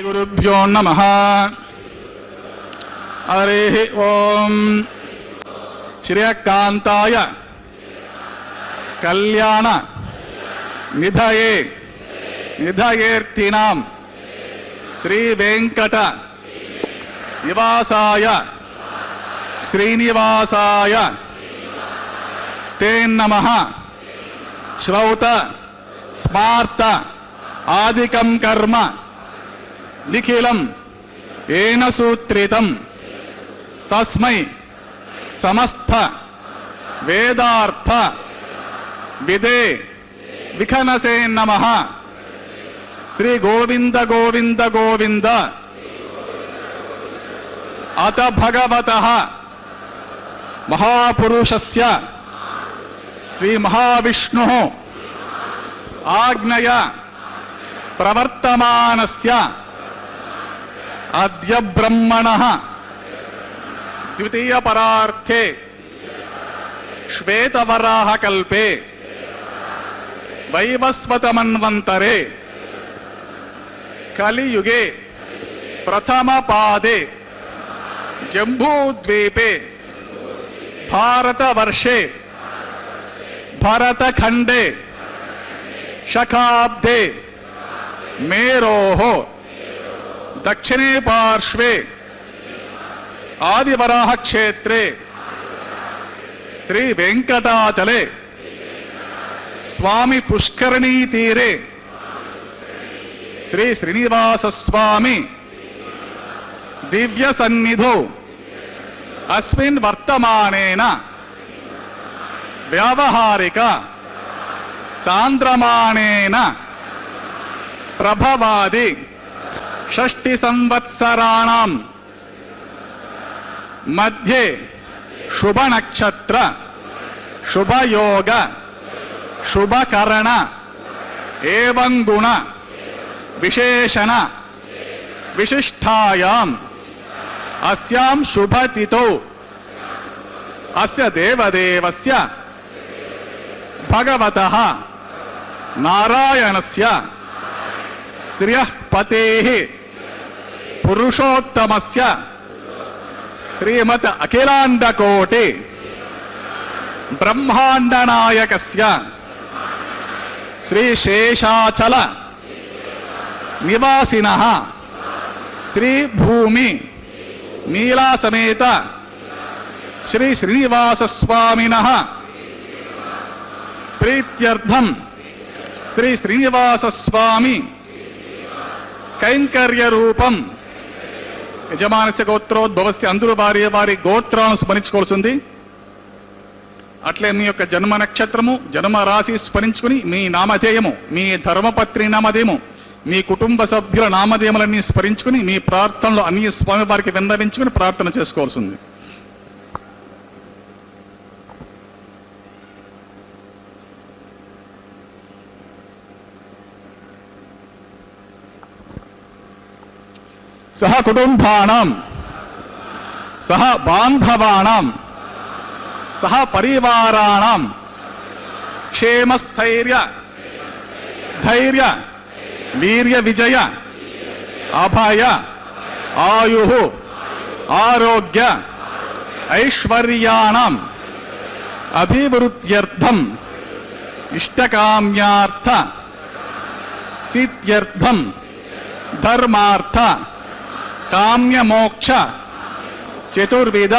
गुरुभ्यो नमः। हरिः ओम। श्रेयकांताय कल्याण निधये निधयेर्थिनां श्री वेंकट निवासाय श्रीनिवासाय ते नमः। श्रौत स्मार्त आदिकं कर्म निखिलं येन सूत्रितं तस्मै समस्त वेदार्थ विदे विखनसे नमः। श्री गोविंद गोविंद गोविंद अत भगवतः महापुरुषस्य श्री महाविष्णुः आज्ञया प्रवर्तमानस्य अद्य ब्रह्मणः द्वितीय परार्थे श्वेतवराह कल्पे वैवस्वत मन्वन्तरे कलियुगे प्रथम पादे जम्बूद्वीपे भारतवर्षे भरतखंडे शखाब्दे मेरोः दक्षिणे पार्श्वे आदिवराह क्षेत्रे श्री वेंकटाचले स्वामी पुष्करणी तीरे श्री श्रीनिवास स्वामी दिव्य सन्निधौ अस्मिन् वर्तमानेन व्यावहारिक चांद्रमानेन प्रभवादि षष्टि संवत्सराणां मध्ये शुभ नक्षत्र शुभ योग शुभ करण एवं गुण विशेषण विशिष्टायाम् अस्यां शुभ तिथौ अस्य देवदेवस्य भगवतः नारायणस्य श्रियः पतेः पुरुषोत्तमस्य श्रीमत् अखिलाण्डकोटि ब्रह्माण्डनायकस्य श्री शेषाचल निवासिनः श्री भूमि नीला समेत श्री श्रीनिवास स्वामिनः प्रीत्यर्थम श्री श्रीनिवास स्वामी कैंकर्य रूपम యజమానస్య గోత్రోద్భవస్య అందరూ వారి గోత్రాలను స్మరించుకోవాల్సింది. అట్లే మీ యొక్క జన్మ నక్షత్రము జన్మ రాశి స్మరించుకుని మీ నామధేయము మీ ధర్మపత్ని నామధేయము మీ కుటుంబ సభ్యుల నామధేయములన్నీ స్మరించుకుని మీ ప్రార్థనలు అన్ని స్వామి వారికి విన్నవించుకుని ప్రార్థన చేసుకోవాల్సింది. सह कुटुंबानां सह बांधवानां सह परिवाराणां क्षेमस्थैर्य धैर्य वीर्य विजय अभय आयुः आरोग्य ऐश्वर्याणाम् अभिवृद्ध्यर्थम इष्टकाम्यार्थ सिद्ध्यर्थम धर्मार्थ काम्य मोक्ष चतुर्विध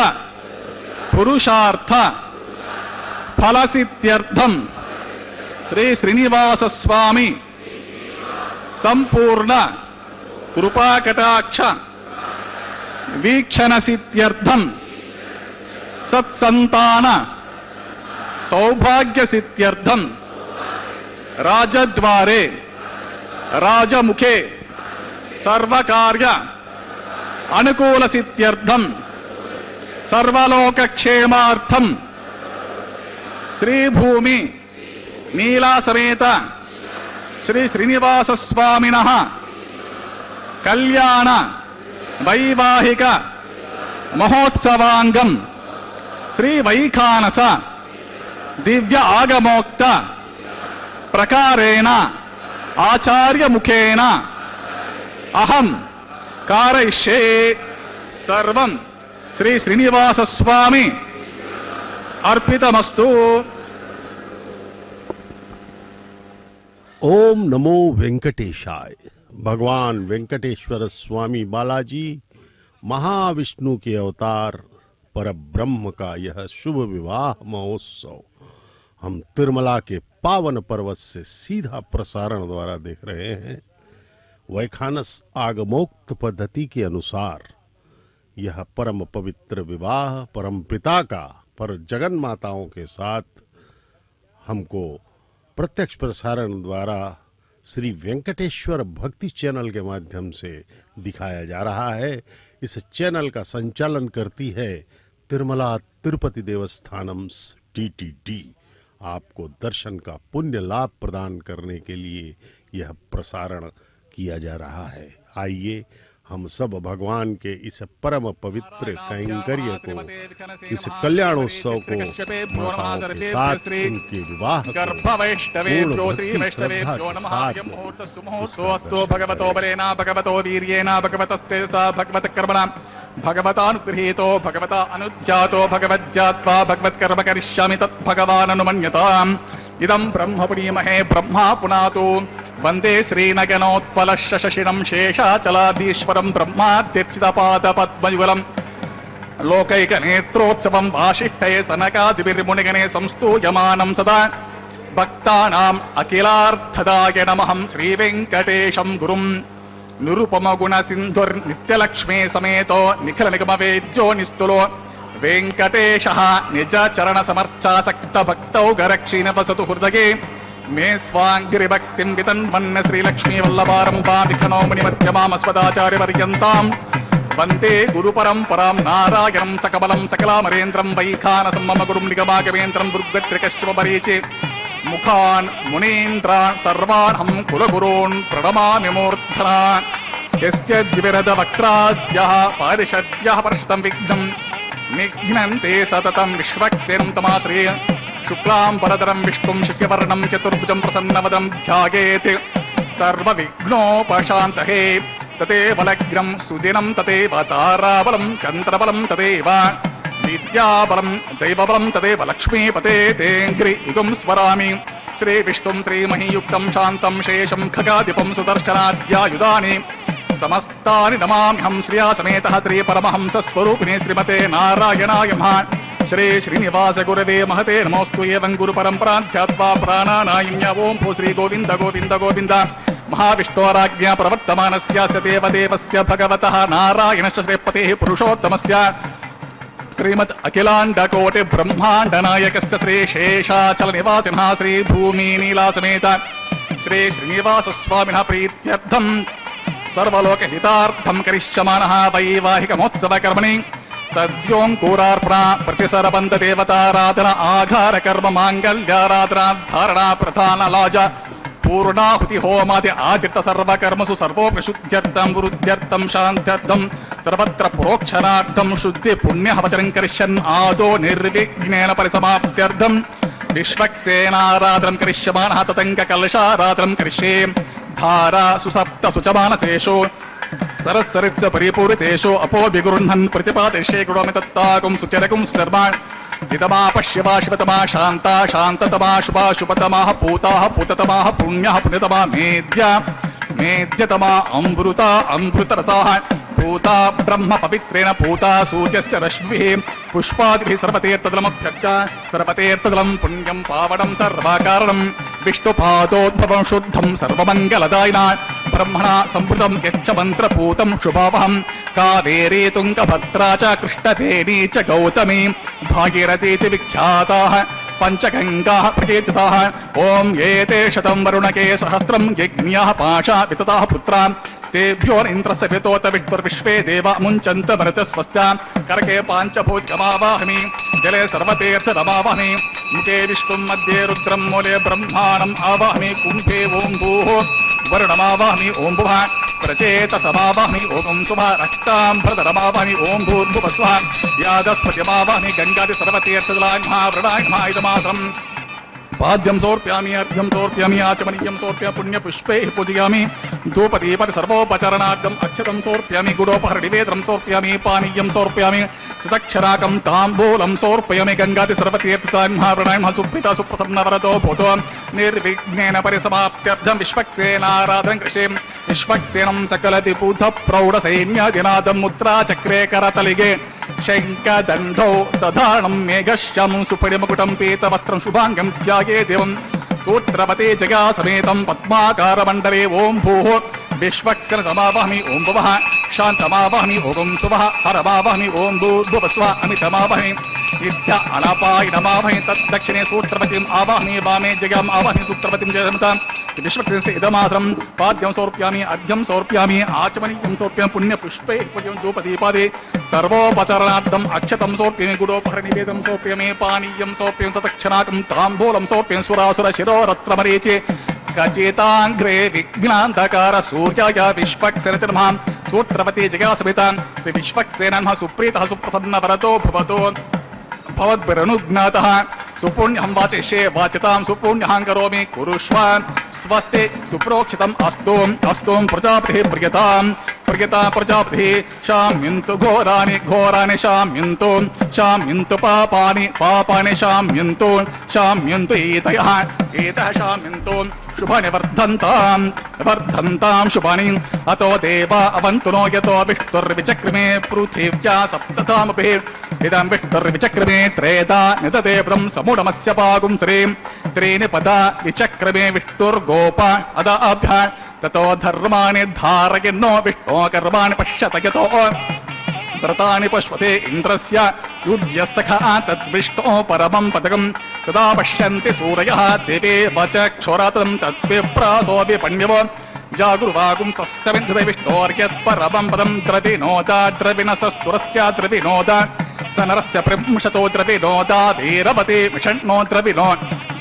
पुरुषार्थ फलसिद्ध्यर्थम श्री श्रीनिवास स्वामी संपूर्ण कृपा कटाक्ष वीक्षण सिद्ध्यर्थम सत्संतान सौभाग्य सिद्ध्यर्थम राजद्वारे राजमुखे सर्वकार्य अनुकूल सिद्ध्यर्थम सर्वलोक क्षेमार्थम श्री भूमि नीला समेत श्री श्रीनिवास स्वामिनः कल्याण वैवाहिक महोत्सवांगम श्री वैखानस दिव्य आगमोक्त प्रकारेण आचार्य मुखेन अहम कारयिष्ये सर्वं श्री श्रीनिवास स्वामी अर्पितमस्तु. ओम नमो वेंकटेशाय. भगवान वेंकटेश्वर स्वामी बालाजी महाविष्णु के अवतार पर ब्रह्म का यह शुभ विवाह महोत्सव हम तिरुमला के पावन पर्वत से सीधा प्रसारण द्वारा देख रहे हैं. वैखानस आगमोक्त पद्धति के अनुसार यह परम पवित्र विवाह परम पिता का पर जगन माताओं के साथ हमको प्रत्यक्ष प्रसारण द्वारा श्री वेंकटेश्वर भक्ति चैनल के माध्यम से दिखाया जा रहा है. इस चैनल का संचालन करती है तिरुमला तिरुपति देवस्थानम TTD. आपको दर्शन का पुण्य लाभ प्रदान करने के लिए यह प्रसारण किया जा रहा है. आइए हम सब भगवान के इस परम पवित्र कैंकर्य को, इस कल्याणोत्सव को माताओं के साथ उनके विवाह भगवतो बलेना भगवतो वीर्येना भगवतस्तेजसा भगवत्कर्मणा भगवतानुगृहीतो भगवता अनुज्ञातो भगवज्ञात्वा भगवत्कर्म करिष्यामि तत् भगवान् अनुमन्यताम्. इदं ब्रह्म पुनीमहे ब्रह्मा पुनातु वंदे श्रीनगनोत्पल शशिणं शेषाचलाधीश्वरं ब्रह्माद्यर्चितपादपद्मयुगलम् लोकैकनेत्रोत्सवं वासिष्ठये सनकादिभिर्मुनिगणे संस्तूयमानं सदा भक्तानाम् अखिलार्थदाय नमः श्रीवेङ्कटेशं गुरुं निरुपमगुणसिन्धुर्नित्यलक्ष्मी समेतो निखिलनिगमवेद्यो निस्तुलो वेङ्कटेशः निजचरणसमर्चासक्तभक्तौ गरक्षीणवसतु हृदये मे स्वाङ्गिरिभक्तिं वितन्वन्न श्रीलक्ष्मीवल्लभारम्भां विघ्नो मुनिमध्यमामस्मदाचार्यपर्यन्ताम् वन्दे गुरुपरम्परां नारायणं सकबलं सकलामरेन्द्रं वैखानसं मम गुरुं निगमागमेन्द्रं दुर्गत्रिकश्यपरीचे मुखान् मुनीन्द्रान् सर्वान् कुलगुरून् प्रणमामि मूर्धना यस्य द्विविरदवक्त्राद्यः पारिषद्यः परष्टं विघ्नं निघ्नन्ते सततं विश्वक्सेनं तमाश्रये शुक्लां परतरं विष्णुं शुक्लवर्णं चतुर्भुजं प्रसन्नवदं ध्यायेत् सर्वविघ्नोपशान्तये तदेव लग्नं सुदिनं तदेव ताराबलं चन्द्रबलं तदेव विद्याबलं दैवबलं तदेव लक्ष्मीपते तेऽङ्घ्रियुगं स्मरामि श्रीविष्णुं श्रीमहीयुक्तं शान्तं शेषं खगादिपं सुदर्शनाद्यायुधानि समस्तानि नमाम्यहं श्रिया समेतः श्रीपरमहंसस्वरूपिणे श्रीमते नारायणाय नमः श्री श्रीनिवास गुरवे महते नमोस्तु एवं गुरुपरम्परां ध्यात्वा प्राणानायम्य ओं भू श्री गोविन्द गोविन्द गोविन्द महाविष्णोराज्ञा प्रवर्तमानस्य देवदेवस्य भगवतः नारायणस्य श्रीपतेः पुरुषोत्तमस्य श्रीमद् अखिलाण्डकोटि ब्रह्माण्डनायकस्य श्री शेषाचलनिवासिनः श्री भूमिनीलासमेत श्री श्रीनिवासस्वामिनः प्रीत्यर्थं सर्वलोकहितार्थं करिष्यमाणः वैवाहिकमोत्सवकर्मणि सद्योऽङ्कुरार्पणा प्रतिसरबन्धदेवताराधना आघारकर्म माङ्गल्याराधना धारणा प्रधानलाज पूर्णाहुति होमादि आचरित सर्वकर्मसु सर्वोपशुद्ध्यर्थं वृद्ध्यर्थं शान्त्यर्थं सर्वत्र प्रोक्षणार्थं शुद्धि पुण्यवचनं करिष्यन् आदो निर्विघ्नेन परिसमाप्त्यर्थं विश्वक्सेनाराधनं करिष्यमाणः ततङ्ककलशाराधनं करिष्ये धारा सुसप्त सुचमानसेषु सरस्सरित्स परिपूरितेषु अपो विगृह्णन् प्रतिपादिष्ये करोमि तत्ताकुं सुचरकुं शर्मा इदमा पश्यवा शिवतमा शान्ता शान्ततमा शुभा शुभतमाः पूताः पूततमाः पुण्यः पुण्यतमा मेद्या मेद्यतमा अमृता अमृतरसाः पूता ब्रह्म पवित्रेण पूता सूर्यस्य रश्मिभिः पुष्पादिभिः सर्वतीर्थजलमभ्यर्च्य सर्वतीर्थजलं पुण्यं पावनं सर्वकारणं विष्णुपादोद्भवं शुद्धं सर्वमङ्गलदायिना ब्रह्मणा संवृतं यच्च मन्त्रपूतं शुभावहं कावेरी तुङ्गभद्रा च कृष्णवेणी च गौतमी भागीरथीति विख्याताः पंचगंगाः प्रकीर्तिताः ओम एते शतं वरुणके सहस्रं यज्ञाः पाशा वितताः पुत्रा तेभ्यो इंद्रस्य वितोत विष्णुर्विश्वे देवा मुञ्चन्त भरतस्वस्त्या करके पाञ्चभूतमावाहमि जले सर्वतीर्थमावाहमि मुखे विष्णुं मध्ये रुद्रं मूले ब्रह्माणम् आवाहमि कुम्भे ओं भूः वरुणमावाहमि ओं भुवः प्रचेतसमावाहमि ओं सुभा रक्ताम्भरधरमावाहमि ओं भूर्भुवस्वः यादस्पतिमावाहमि गंगादि सर्वतीर्थजलाय महावृणाय नमः इदमात्रम् पाद्यं समर्पयामि अर्घ्यं समर्पयामि आचमनीयं समर्प्य पुण्यपुष्पैः पूजयामि धूपदीपति सर्वोपचरणार्थम् अक्षतं समर्पयामि गुडोपहरणनिवेदनं समर्पयामि पानीयं समर्पयामि शतक्षराकं ताम्बूलं समर्पयामि गंगादि सर्वतीर्थान् महावृणाय नमः सुप्रीता सुप्रसन्नवरदो भूतो निर्विघ्नेन परिसमाप्त्यर्थं विश्वक्सेनाराधनं कृषे विश्वक्सेनं सकलदिपूत प्रौढसैन्यादिनादं मुद्राचक्रे करतलिगे शङ्खदण्डौ दधानं मेघश्चं सुपरिमकुटं पीतवस्त्रं शुभाङ्गं त्यागे देवं सूत्रवते जगा समेतं पद्माकारमण्डले ओं भूः विश्वक्सेन समावाहमि ओं भुवः शान्तमावाहमि ओं सुवः हरमावाहमि ओं भूर्भुवस्वः अमितमावाहमि विद्या अनापाय नमावाहमि तद्दक्षिणे सूत्रवतीम् आवाहमि वामे जगाम् आवाहमि सूत्रवतीं जयमतां विश्वक्सेनस्य इदमासनं पाद्यं समर्पयामि अर्घ्यं समर्पयामि आचमनीयं समर्पयामि पुण्यपुष्पे पूज्यं धूपदीपादे सर्वोपचरणार्थम् अक्षतं समर्पयामि गुडोपहरणनिवेदनं समर्पयामि पानीयं समर्पयामि शतक्षणाकं ताम्बूलं समर्पयामि सुरासुरशिरोरत्नमरीचे गचेताङ्घ्रे विघ्नान्धकार सूर्याय विश्वक्सेनते नमः सूत्रवती जगासमेतां श्री विश्वक्सेन नमः सुप्रीतः सुप्रसन्नवरदो भवतो भवद्भिरनुज्ञातः सुपुण्यं वाचिष्ये वाचितां सुपुण्यं करोमि कुरुष्व स्वस्ति सुप्रोक्षितम् अस्तु अस्तु प्रजापतिः प्रियतां प्रियता प्रजापतिः शाम्यन्तु घोराणि घोराणि शाम्यन्तु शाम्यन्तु पापानि पापानि शाम्यन्तु शाम्यन्तु एतयः एतः शाम्यन्तु शुभानि वर्धन्तां शुभानि अतो देवा अवन्तु नो यतो विष्णुर्विचक्रमे पृथिव्या सप्ततामपि इदं विष्णुर्विचक्रमे त्रेधा निदते ब्रह्म समूढमस्य पागुं श्रीं त्रीणि पदा विचक्रमे विष्णुर्गोप अदाभ्य ततो धर्माणि धारयन्नो विष्णो कर्माणि पश्यत यतो व्रतानि पश्वते इन्द्रस्य युज्यसखा तद्विष्णो परमं पदकं तदा पश्यन्ति सूरयः देवे वचक्षुरतं तद्विप्रासो विपण्यवो जागुर्वागुं सस्यविन्धते विष्णोर्यत्परमं पदं द्रविनोदा द्रविनसस्तुरस्य द्रविनोदा स नरस्य प्रंशतो द्रविनोदा वीरवते विषण्णो द्रविनो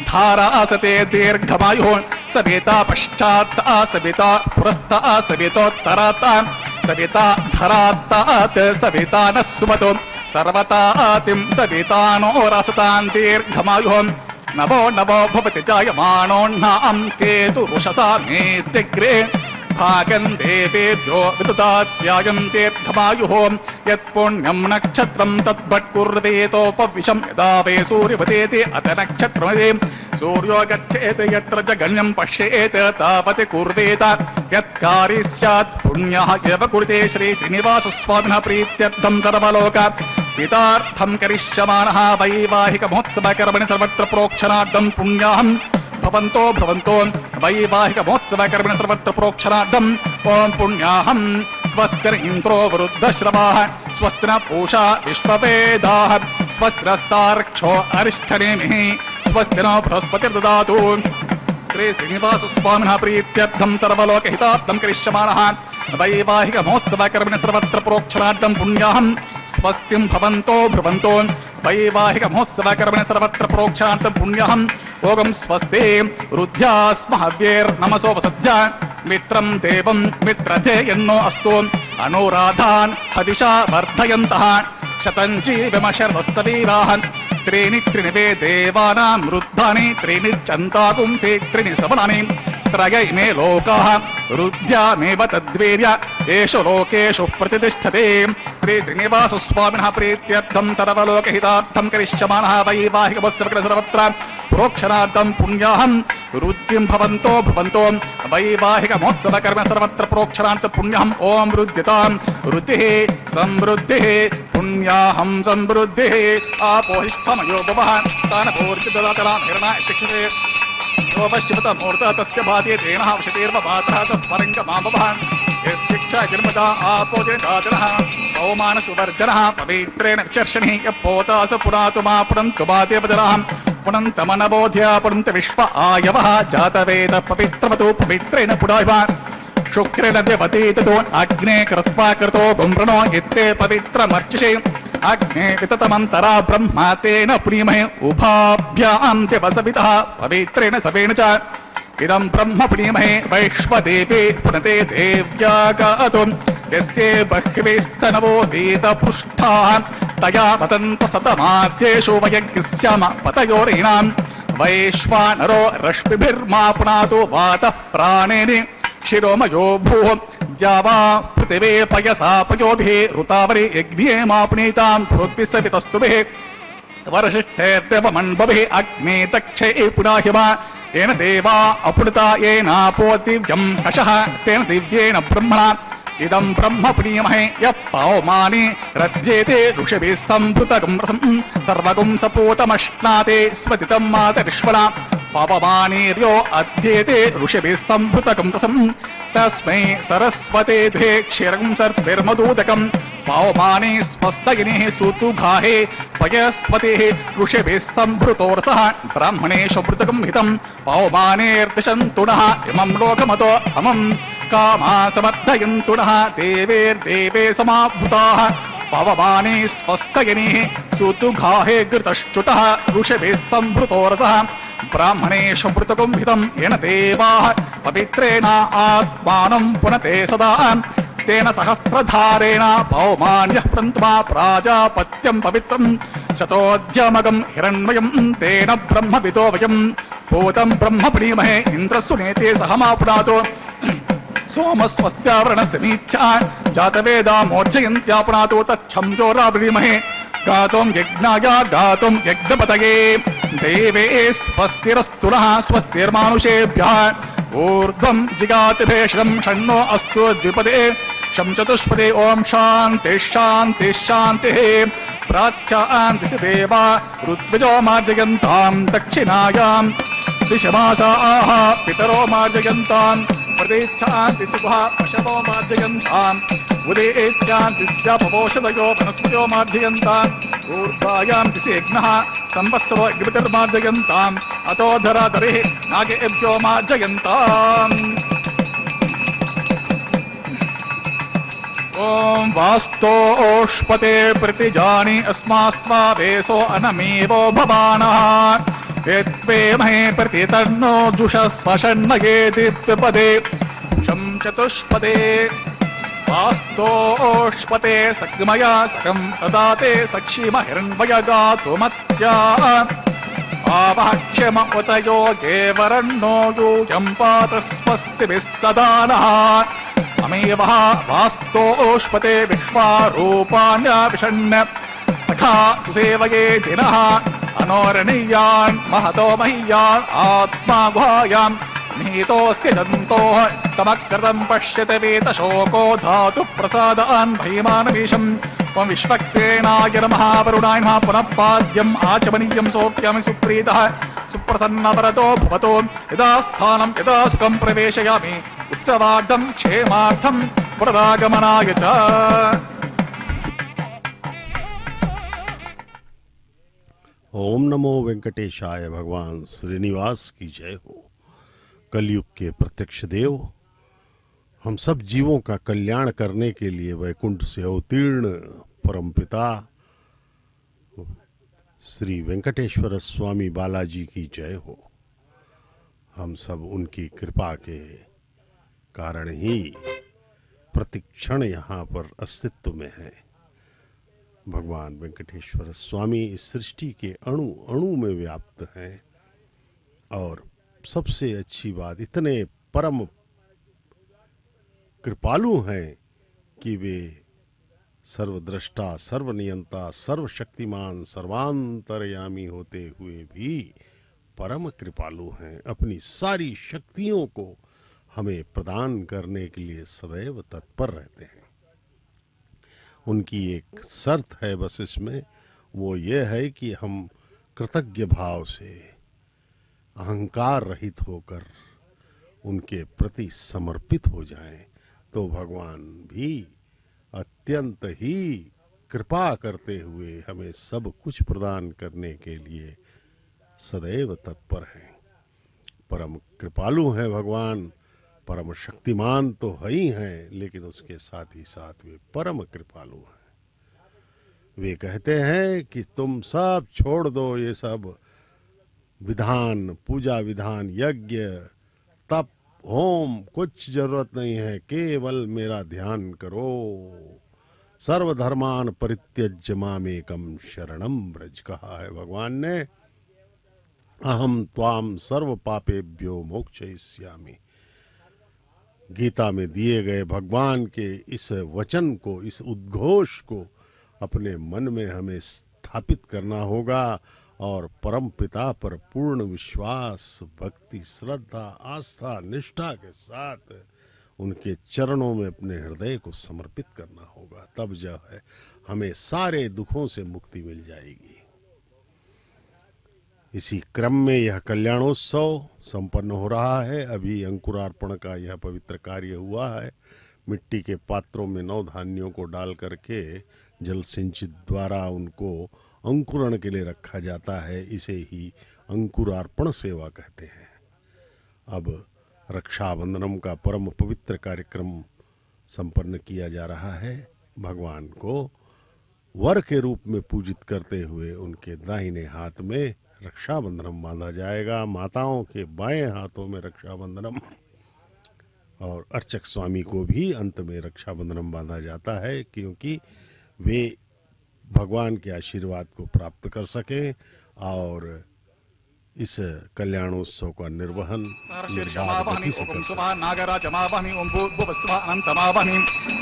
धारासते दीर्घमायुः सविता पश्चात् सविता पुरस्ता सवितोत्तरात् सविता धरात्तात् सविता नः सुमतो सर्वतातिं सविता नो रसतां दीर्घमायुः नवो नवो भवति जायमानोऽह्नां केतुरुषसा मेत्यग्रे भागं देवेभ्यो विददात्यायं दीर्घमायुः यत्पुण्यं नक्षत्रं तद्भट्कुर्वेतोपविशं यदा वे सूर्यवदेति अथ नक्षत्रमदे सूर्यो गच्छेत् यत्र जगन्यं पश्येत् तावत् कुर्वेत यत्कारी स्यात् पुण्यः एव कुरुते श्री श्रीनिवासस्वामिनः प्रीत्यर्थं सर्वलोक हितार्थं करिष्यमाणः वैवाहिकमहोत्सवकर्मणि सर्वत्र प्रोक्षणार्थं पुण्याहं भवन्तो भ्रवन्तो वैवाहिकमहोत्सवकर्मणि सर्वत्र प्रोक्षणार्थम् ओं पुण्याहं स्वस्ति न इन्द्रो वरुद्धश्रवाः स्वस्ति न पूषा विश्ववेदाः स्वस्ति नस्तार्क्ष्यो अरिष्ठनेमिः स्वस्ति न बृहस्पतिर्ददातु श्री श्रीनिवासस्वामिनः प्रीत्यर्थं सर्वलोकहितार्थं करिष्यमाणः वैवाहिकमहोत्सवकर्मणि सर्वत्र प्रोक्षणार्थं पुण्याहं स्वस्तिं भवन्तो भ्रुवन्तो वैवाहिकमहोत्सवकर्मणि सर्वत्र प्रोक्षणार्थं पुण्याहम् ओगं स्वस्ति रुद्ध्यास्महव्यैर्नमसोपसद्य मित्रं देवं मित्रधेयन्नो अस्तु अनुराधान् हविषा वर्धयन्तः शतञ्जीवमशरदस्य वीराः त्रीणि त्रिणिवे देवानां रुद्धानि त्रीणि चन्दागुंसि त्रीणि सवनानि त्रय इमे लोकाः रुद्ध्यामेव तद्वीर्य येषु लोकेषु प्रतिष्ठते श्री श्रीनिवासस्वामिनः प्रीत्यर्थं सर्वलोकहितार्थं करिष्यमाणः वैवाहिकमहोत्सवकर्मणि सर्वत्र प्रोक्षणार्थं पुण्याहं रुद्धिं भवन्तो भवन्तो वैवाहिकमहोत्सवकर्मणि सर्वत्र प्रोक्षणार्थं पुण्यहं ओं रुद्ध्यतां रुद्धिः समृद्धिः पुण्याहं समृद्धिः आपोहिष्ठमयो भवः तानभूर्तिददातरां हिरणा इत्युच्यते यो पश्यत मूर्ता तस्य भाते तेनः वशतेर्वभातः तस्मरङ्गमाभवः यशिक्षा जन्मदा आपोजनः पौमानसुवर्जनः पवित्रेण विचर्षणिः यः पोतास पुनातु मा पुनन्तु मादेवजनः पुनन्तमनबोध्य पुनन्त विश्व आयवः जातवेद पवित्रवतु पवित्रेण पुडायव शुक्रेण व्यवतीततो अग्ने कृत्वा कृतो गुम्रणो इत्ते पवित्रमर्चिषे अग्ने विततमन्तरा ब्रह्मा तेन पुनीमहे उभाभ्यां दिवसवितः पवित्रेण सवेन च इदं ब्रह्म पुनीमहे वैश्वदेवे पुनते देव्यागातो यस्ये बह्वीस्तनवो वेदपृष्ठाः तया वदन्त सतमाद्येषु वयज्ञस्याम पतयोरीणां वैश्वानरो रश्मिभिर्मा पुनातो वातः प्राणेनि शिरोमयो भूः द्यावा पृथिवे पयसा पयोभिः ऋतावरे यज्ञे माप्नीतां भूद्भिः सवितस्तुभिः वरशिष्ठैर्देवमण्डभिः अग्ने दक्षे पुनाहिमा येन देवा अपुणता येनापो दिव्यं हशः तेन दिव्येन ब्रह्मणा इदं ब्रह्म पुनीमहे यः पावमानि रज्येते ऋषिभिः सम्भृतगं रसं सर्वगुं सपूतमश्नाते स्वतितं मातरिश्वना पावमानीर्यो अध्येते ऋषिभिः सम्भृतगं रसं तस्मै सरस्वते द्वे क्षीरं सर्भिर्मधूदकं पावमाने स्वस्तगिनेः सूतुघाहे पयस्वतेः ऋषिभिः सम्भृतो रसः ब्राह्मणेषु मृतकं हितं पावमानेर्दिशन्तु नः इमं लोकमतो अमं कामा समर्थयन्तु नः देवेर्देवे समाभूताः पवमाने स्वस्तगिनेः सूतुघाहे घृतश्च्युतः ऋषिभिः सम्भृतो रसः ब्राह्मणेषु मृतकं हितं येन देवाः पवित्रेण आत्मानं पुनते सदा तेन सहस्रधारेण पौमान्यः प्रन्त्वा प्राजापत्यं पवित्रं शतोऽध्यमगं हिरण्मयं तेन ब्रह्मविदो वयं भूतं ब्रह्म प्रीमहे इन्द्रस्सुनेते सहमापुनातो सोमस्वस्त्यावरणस्य मीच्छा जातवेदा मोर्जयन्त्या पुनातो तच्छं रावृमहे गातुं यज्ञाया गातुं यज्ञपतये देवे स्वस्तिरस्तु नः स्वस्तिर्मानुषेभ्यः ऊर्ध्वं जिगाति भेषजं षण्णो अस्तु द्विपदे शं चतुष्पदे ओम शांति शांति शांतिः प्राच्यान्तिसि देवा ऋत्विजो मार्जयन्तां दक्षिणायां दिशमासाः पितरो मार्जयन्तां प्रतीच्छान्तिसि गुहा पशवो मार्जयन्ताम् उदेच्छान्तिस्यापवोषधयो वनस्पतियो मार्जयन्ताम् ऊर्ध्वायां दिशि यज्ञः संवत्सरो अग्निपतिर्मार्जयन्ताम् अतो धराधरिः नागेभ्यो मार्जयन्ताम् ओम वास्तोष्पते प्रतिजानि अस्मास्त्वा वेसो अनमेवो भवानः वेत्वे महे प्रतितन्नो जुषस्वषण्मये दीप्तपदे शं चतुष्पदे वास्तोष्पते सग्मया सकं सदा ते सक्षिमहिरण्मय गातुमत्या आवक्षम उत योगे वरन्नो यूयं पात स्वस्तिभिस्तदा नः अमेवः वास्तोष्पते विश्वारूपाण्याविषण् सखा सुसेवये दिनः अनोरणीयान् महतो मह्यान् आत्मा गुहायां निहितोऽस्य जन्तोः तमकृतं पश्यति वेतशोको धातु प्रसादान् भीमानमीशम् त्वं विश्वक्सेनाय नमः वरुणाय नमः पुनः पाद्यम् आचमनीयं सोऽप्यामि सुप्रीतः सुप्रसन्नवरतो भवतो यदा स्थानं यदा सुखं प्रवेशयामि उत्सवार्थं क्षेमार्थं पुनरागमनाय च। ओम नमो वेंकटेशाय। भगवान श्रीनिवास की जय हो। कलयुग के प्रत्यक्ष देव, हम सब जीवों का कल्याण करने के लिए वैकुंठ से अवतीर्ण परमपिता श्री वेंकटेश्वर स्वामी बालाजी की जय हो। हम सब उनकी कृपा के कारण ही प्रतिक्षण यहाँ पर अस्तित्व में है। भगवान वेंकटेश्वर स्वामी इस सृष्टि के अणु अणु में व्याप्त हैं और सबसे अच्छी बात, इतने परम कृपालु हैं कि वे सर्वद्रष्टा, सर्वनियंता, सर्वशक्तिमान, सर्वांतरयामी होते हुए भी परम कृपालु हैं। अपनी सारी शक्तियों को हमें प्रदान करने के लिए सदैव तत्पर रहते हैं। उनकी एक शर्त है बस इसमें, वो ये है कि हम कृतज्ञ भाव से, अहंकार रहित होकर उनके प्रति समर्पित हो जाएं, तो भगवान भी अत्यंत ही कृपा करते हुए हमें सब कुछ प्रदान करने के लिए सदैव तत्पर हैं। परम कृपालु हैं भगवान, परम शक्तिमान तो है ही हैं, लेकिन उसके साथ ही साथ वे परम कृपालु हैं। वे कहते हैं कि तुम सब छोड़ दो, ये सब विधान, पूजा विधान, यज्ञ, तप, होम, कुछ जरूरत नहीं है, केवल मेरा ध्यान करो। सर्वधर्मान परित्यज्य मामेकम शरणम व्रज, कहा है भगवान ने। अहम त्वाम सर्व पापेभ्यो मोक्षयिष्यामि। गीता में दिए गए भगवान के इस वचन को, इस उद्घोष को अपने मन में हमें स्थापित करना होगा और परम पिता पर पूर्ण विश्वास, भक्ति, श्रद्धा, आस्था, निष्ठा के साथ उनके चरणों में अपने हृदय को समर्पित करना होगा। तब जो है हमें सारे दुखों से मुक्ति मिल जाएगी। इसी क्रम में यह कल्याणोत्सव संपन्न हो रहा है। अभी अंकुरार्पण का यह पवित्र कार्य हुआ है। मिट्टी के पात्रों में 9 धान्यों को डाल करके जल सिंचित द्वारा उनको अंकुरण के लिए रखा जाता है। इसे ही अंकुरार्पण सेवा कहते हैं। अब रक्षाबंधनम का परम पवित्र कार्यक्रम संपन्न किया जा रहा है। भगवान को वर के रूप में पूजित करते हुए उनके दाहिने हाथ में रक्षाबंधनम बांधा जाएगा, माताओं के बाएं हाथों में रक्षाबंधनम, और अर्चक स्वामी को भी अंत में रक्षाबंधनम बांधा जाता है, क्योंकि वे भगवान के आशीर्वाद को प्राप्त कर सकें और इस कल्याणोत्सव का निर्वहन शीर्षमावहनि निर्बाध गति से ओम कर सुभा नागराजमावहनि ओम भूर्भुवस्व अनंतमावहनि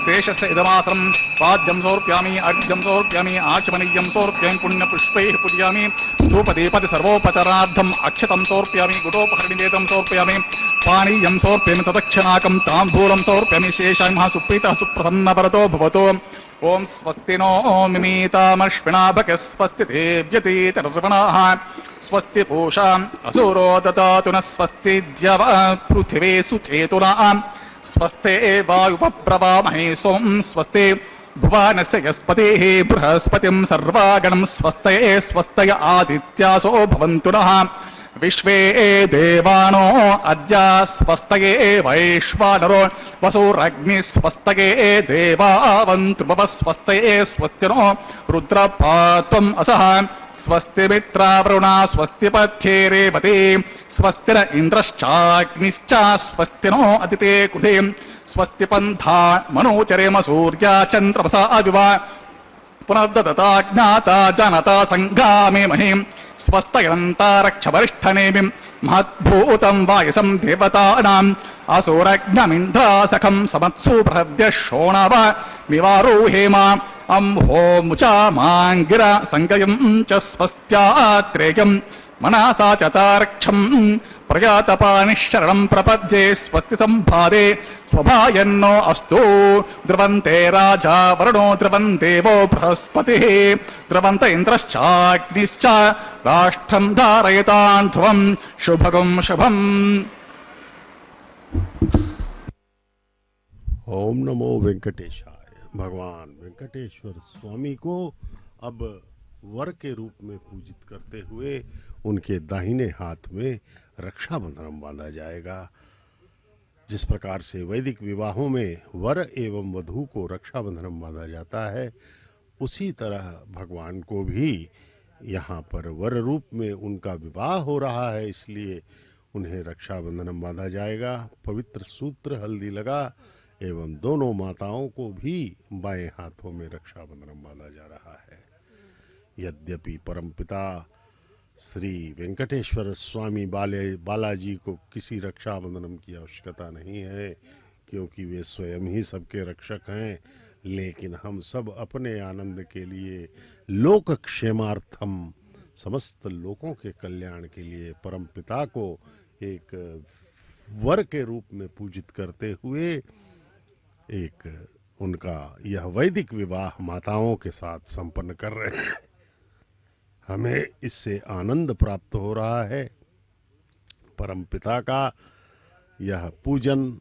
शेषस्य इदमात्रं वाद्यं समर्पयामि अर्घ्यं समर्पयामि आचमनीयं समर्पयामि पुण्यपुष्पैः पूजयामि धूपदीपति सर्वोपचारार्थम् अक्षतं समर्पयामि गुडोपहरणिनेत्रं समर्पयामि पानीयं समर्पयामि सदक्षिणाकं ताम्बूलं समर्पयामि शेषाय महासुप्रीतः सुप्रसन्नवरतो भवतु ओम स्वस्ति नो मिमीतामश्विनाभक स्वस्ति देव्यतीतर्वणाः स्वस्ति पूषा असुरो ददातु न स्वस्ति द्यव पृथिवी सुचेतुना स्वस्ते वायुपप्रवामहे सोम स्वस्ति भुवनस्य यस्पतिः बृहस्पतिं सर्वागणं स्वस्तये स्वस्तय आदित्यासो भवन्तु नः विश्वे देवानो अद्य स्वस्तये वैश्वानरो वसुरग्नि स्वस्तये देवावन्तु भव स्वस्तये स्वस्तिनो रुद्रपात्वम् असः स्वस्ति मित्रावरुणा स्वस्ति पथ्ये रेवती स्वस्ति न इन्द्रश्चाग्निश्च स्वस्ति नो अदिते कृते स्वस्ति पन्था मनोचरेम सूर्या चन्द्रमसा विवा पुनर्दता ज्ञाता जनता संगामे महीं स्वस्तयन्तारक्षवरिष्ठनेमिं महद्भूतं वायसं देवतानाम् असुरज्ञमिन्धासखं समत्सु बृहद्य शोणव मिवारोहेम अम्होमुचा माङ्गिरा संगयं च स्वस्त्यात्रेयं मनसा च तारक्षं प्रयातपानिशरणं प्रपद्ये स्वस्ति संभादे स्वभायन्नो अस्तु ध्रुवन्ते राजा वरुणो ध्रुवं देवो बृहस्पतिः ध्रुवन्त इन्द्रश्चाग्निश्च राष्ट्रं धारयतान् ध्रुवं शुभगं शुभम्। ओम नमो वेंकटेशाय। भगवान वेंकटेश्वर स्वामी को अब वर के रूप में पूजित करते हुए उनके दाहिने हाथ में रक्षाबंधन बांधा जाएगा। जिस प्रकार से वैदिक विवाहों में वर एवं वधू को रक्षाबंधन बांधा जाता है, उसी तरह भगवान को भी यहाँ पर वर रूप में उनका विवाह हो रहा है, इसलिए उन्हें रक्षाबंधन बांधा जाएगा। पवित्र सूत्र हल्दी लगा एवं दोनों माताओं को भी बाएं हाथों में रक्षाबंधन बांधा जा रहा है। यद्यपि परमपिता श्री वेंकटेश्वर स्वामी बालाजी को किसी रक्षाबंधनम की आवश्यकता नहीं है, क्योंकि वे स्वयं ही सबके रक्षक हैं, लेकिन हम सब अपने आनंद के लिए लोक क्षेमार्थम समस्त लोगों के कल्याण के लिए परमपिता को एक वर के रूप में पूजित करते हुए एक उनका यह वैदिक विवाह माताओं के साथ संपन्न कर रहे हैं। हमें इससे आनंद प्राप्त हो रहा है। परमपिता का यह पूजन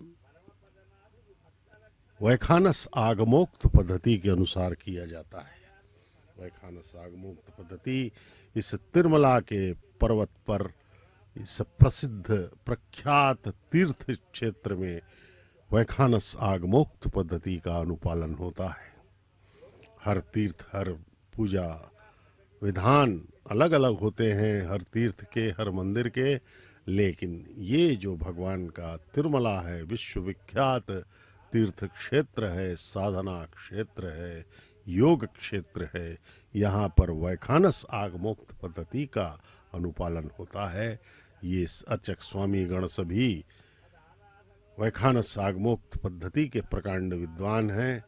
वैखानस आगमोक्त पद्धति के अनुसार किया जाता है। वैखानस आगमोक्त पद्धति इस तिरुमला के पर्वत पर इस प्रसिद्ध प्रख्यात तीर्थ क्षेत्र में वैखानस आगमोक्त पद्धति का अनुपालन होता है। हर तीर्थ हर पूजा विधान अलग अलग होते हैं, हर तीर्थ के हर मंदिर के, लेकिन ये जो भगवान का तिरुमला है, विश्वविख्यात तीर्थ क्षेत्र है, साधना क्षेत्र है, योग क्षेत्र है, यहाँ पर वैखानस आगमोक्त पद्धति का अनुपालन होता है। ये अर्चक स्वामी गण सभी वैखानस आगमोक्त पद्धति के प्रकांड विद्वान हैं।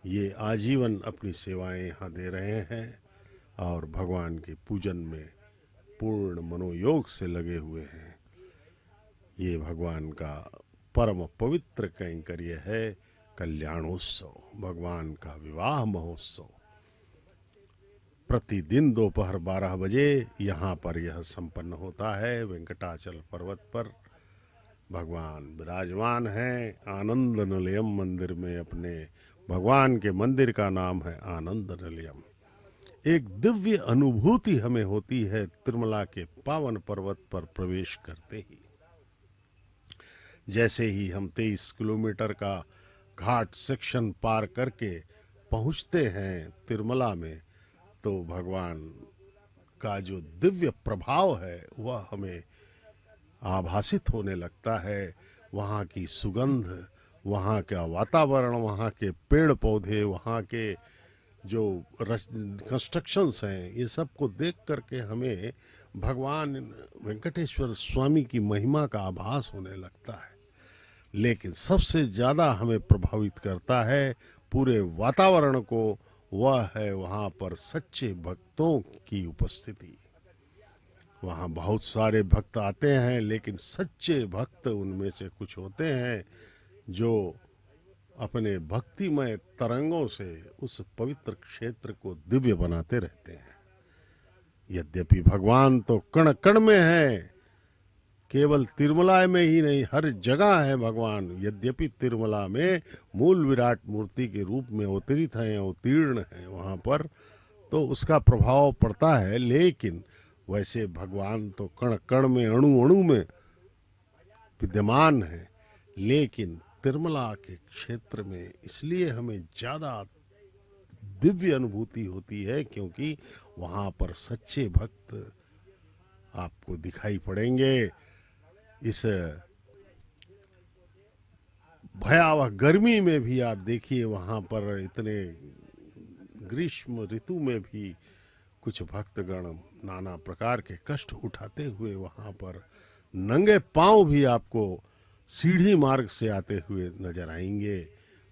ये आजीवन अपनी सेवाएं यहाँ दे रहे हैं और भगवान के पूजन में पूर्ण मनोयोग से लगे हुए हैं। ये भगवान का परम पवित्र कैंकर्य है, कल्याणोत्सव, भगवान का विवाह महोत्सव। प्रतिदिन दोपहर 12 बजे यहाँ पर यह संपन्न होता है। वेंकटाचल पर्वत पर भगवान विराजमान हैं। आनंद निलयम मंदिर में अपने भगवान के मंदिर का नाम है आनंद निलयम। एक दिव्य अनुभूति हमें होती है तिरुमला के पावन पर्वत पर प्रवेश करते ही। जैसे ही हम 23 किलोमीटर का घाट सेक्शन पार करके पहुंचते हैं तिरुमला में, तो भगवान का जो दिव्य प्रभाव है वह हमें आभासित होने लगता है। वहाँ की सुगंध, वहाँ का वातावरण, वहाँ के पेड़ पौधे, वहाँ के जो कंस्ट्रक्शंस हैं, ये सब को देख करके हमें भगवान वेंकटेश्वर स्वामी की महिमा का आभास होने लगता है, लेकिन सबसे ज़्यादा हमें प्रभावित करता है पूरे वातावरण को, वह है वहाँ पर सच्चे भक्तों की उपस्थिति। वहाँ बहुत सारे भक्त आते हैं, लेकिन सच्चे भक्त उनमें से कुछ होते हैं जो अपने भक्तिमय तरंगों से उस पवित्र क्षेत्र को दिव्य बनाते रहते हैं। यद्यपि भगवान तो कण कण में है, केवल तिरुमला में ही नहीं, हर जगह है भगवान। यद्यपि तिरुमला में मूल विराट मूर्ति के रूप में अवतरित हैं, अवतीर्ण हैं वहाँ पर, तो उसका प्रभाव पड़ता है, लेकिन वैसे भगवान तो कण कण में, अणु अणु में विद्यमान है। लेकिन तिरुमला के क्षेत्र में इसलिए हमें ज़्यादा दिव्य अनुभूति होती है क्योंकि वहाँ पर सच्चे भक्त आपको दिखाई पड़ेंगे। इस भयावह गर्मी में भी आप देखिए, वहाँ पर इतने ग्रीष्म ऋतु में भी कुछ भक्तगण नाना प्रकार के कष्ट उठाते हुए वहाँ पर नंगे पांव भी आपको सीढ़ी मार्ग से आते हुए नजर आएंगे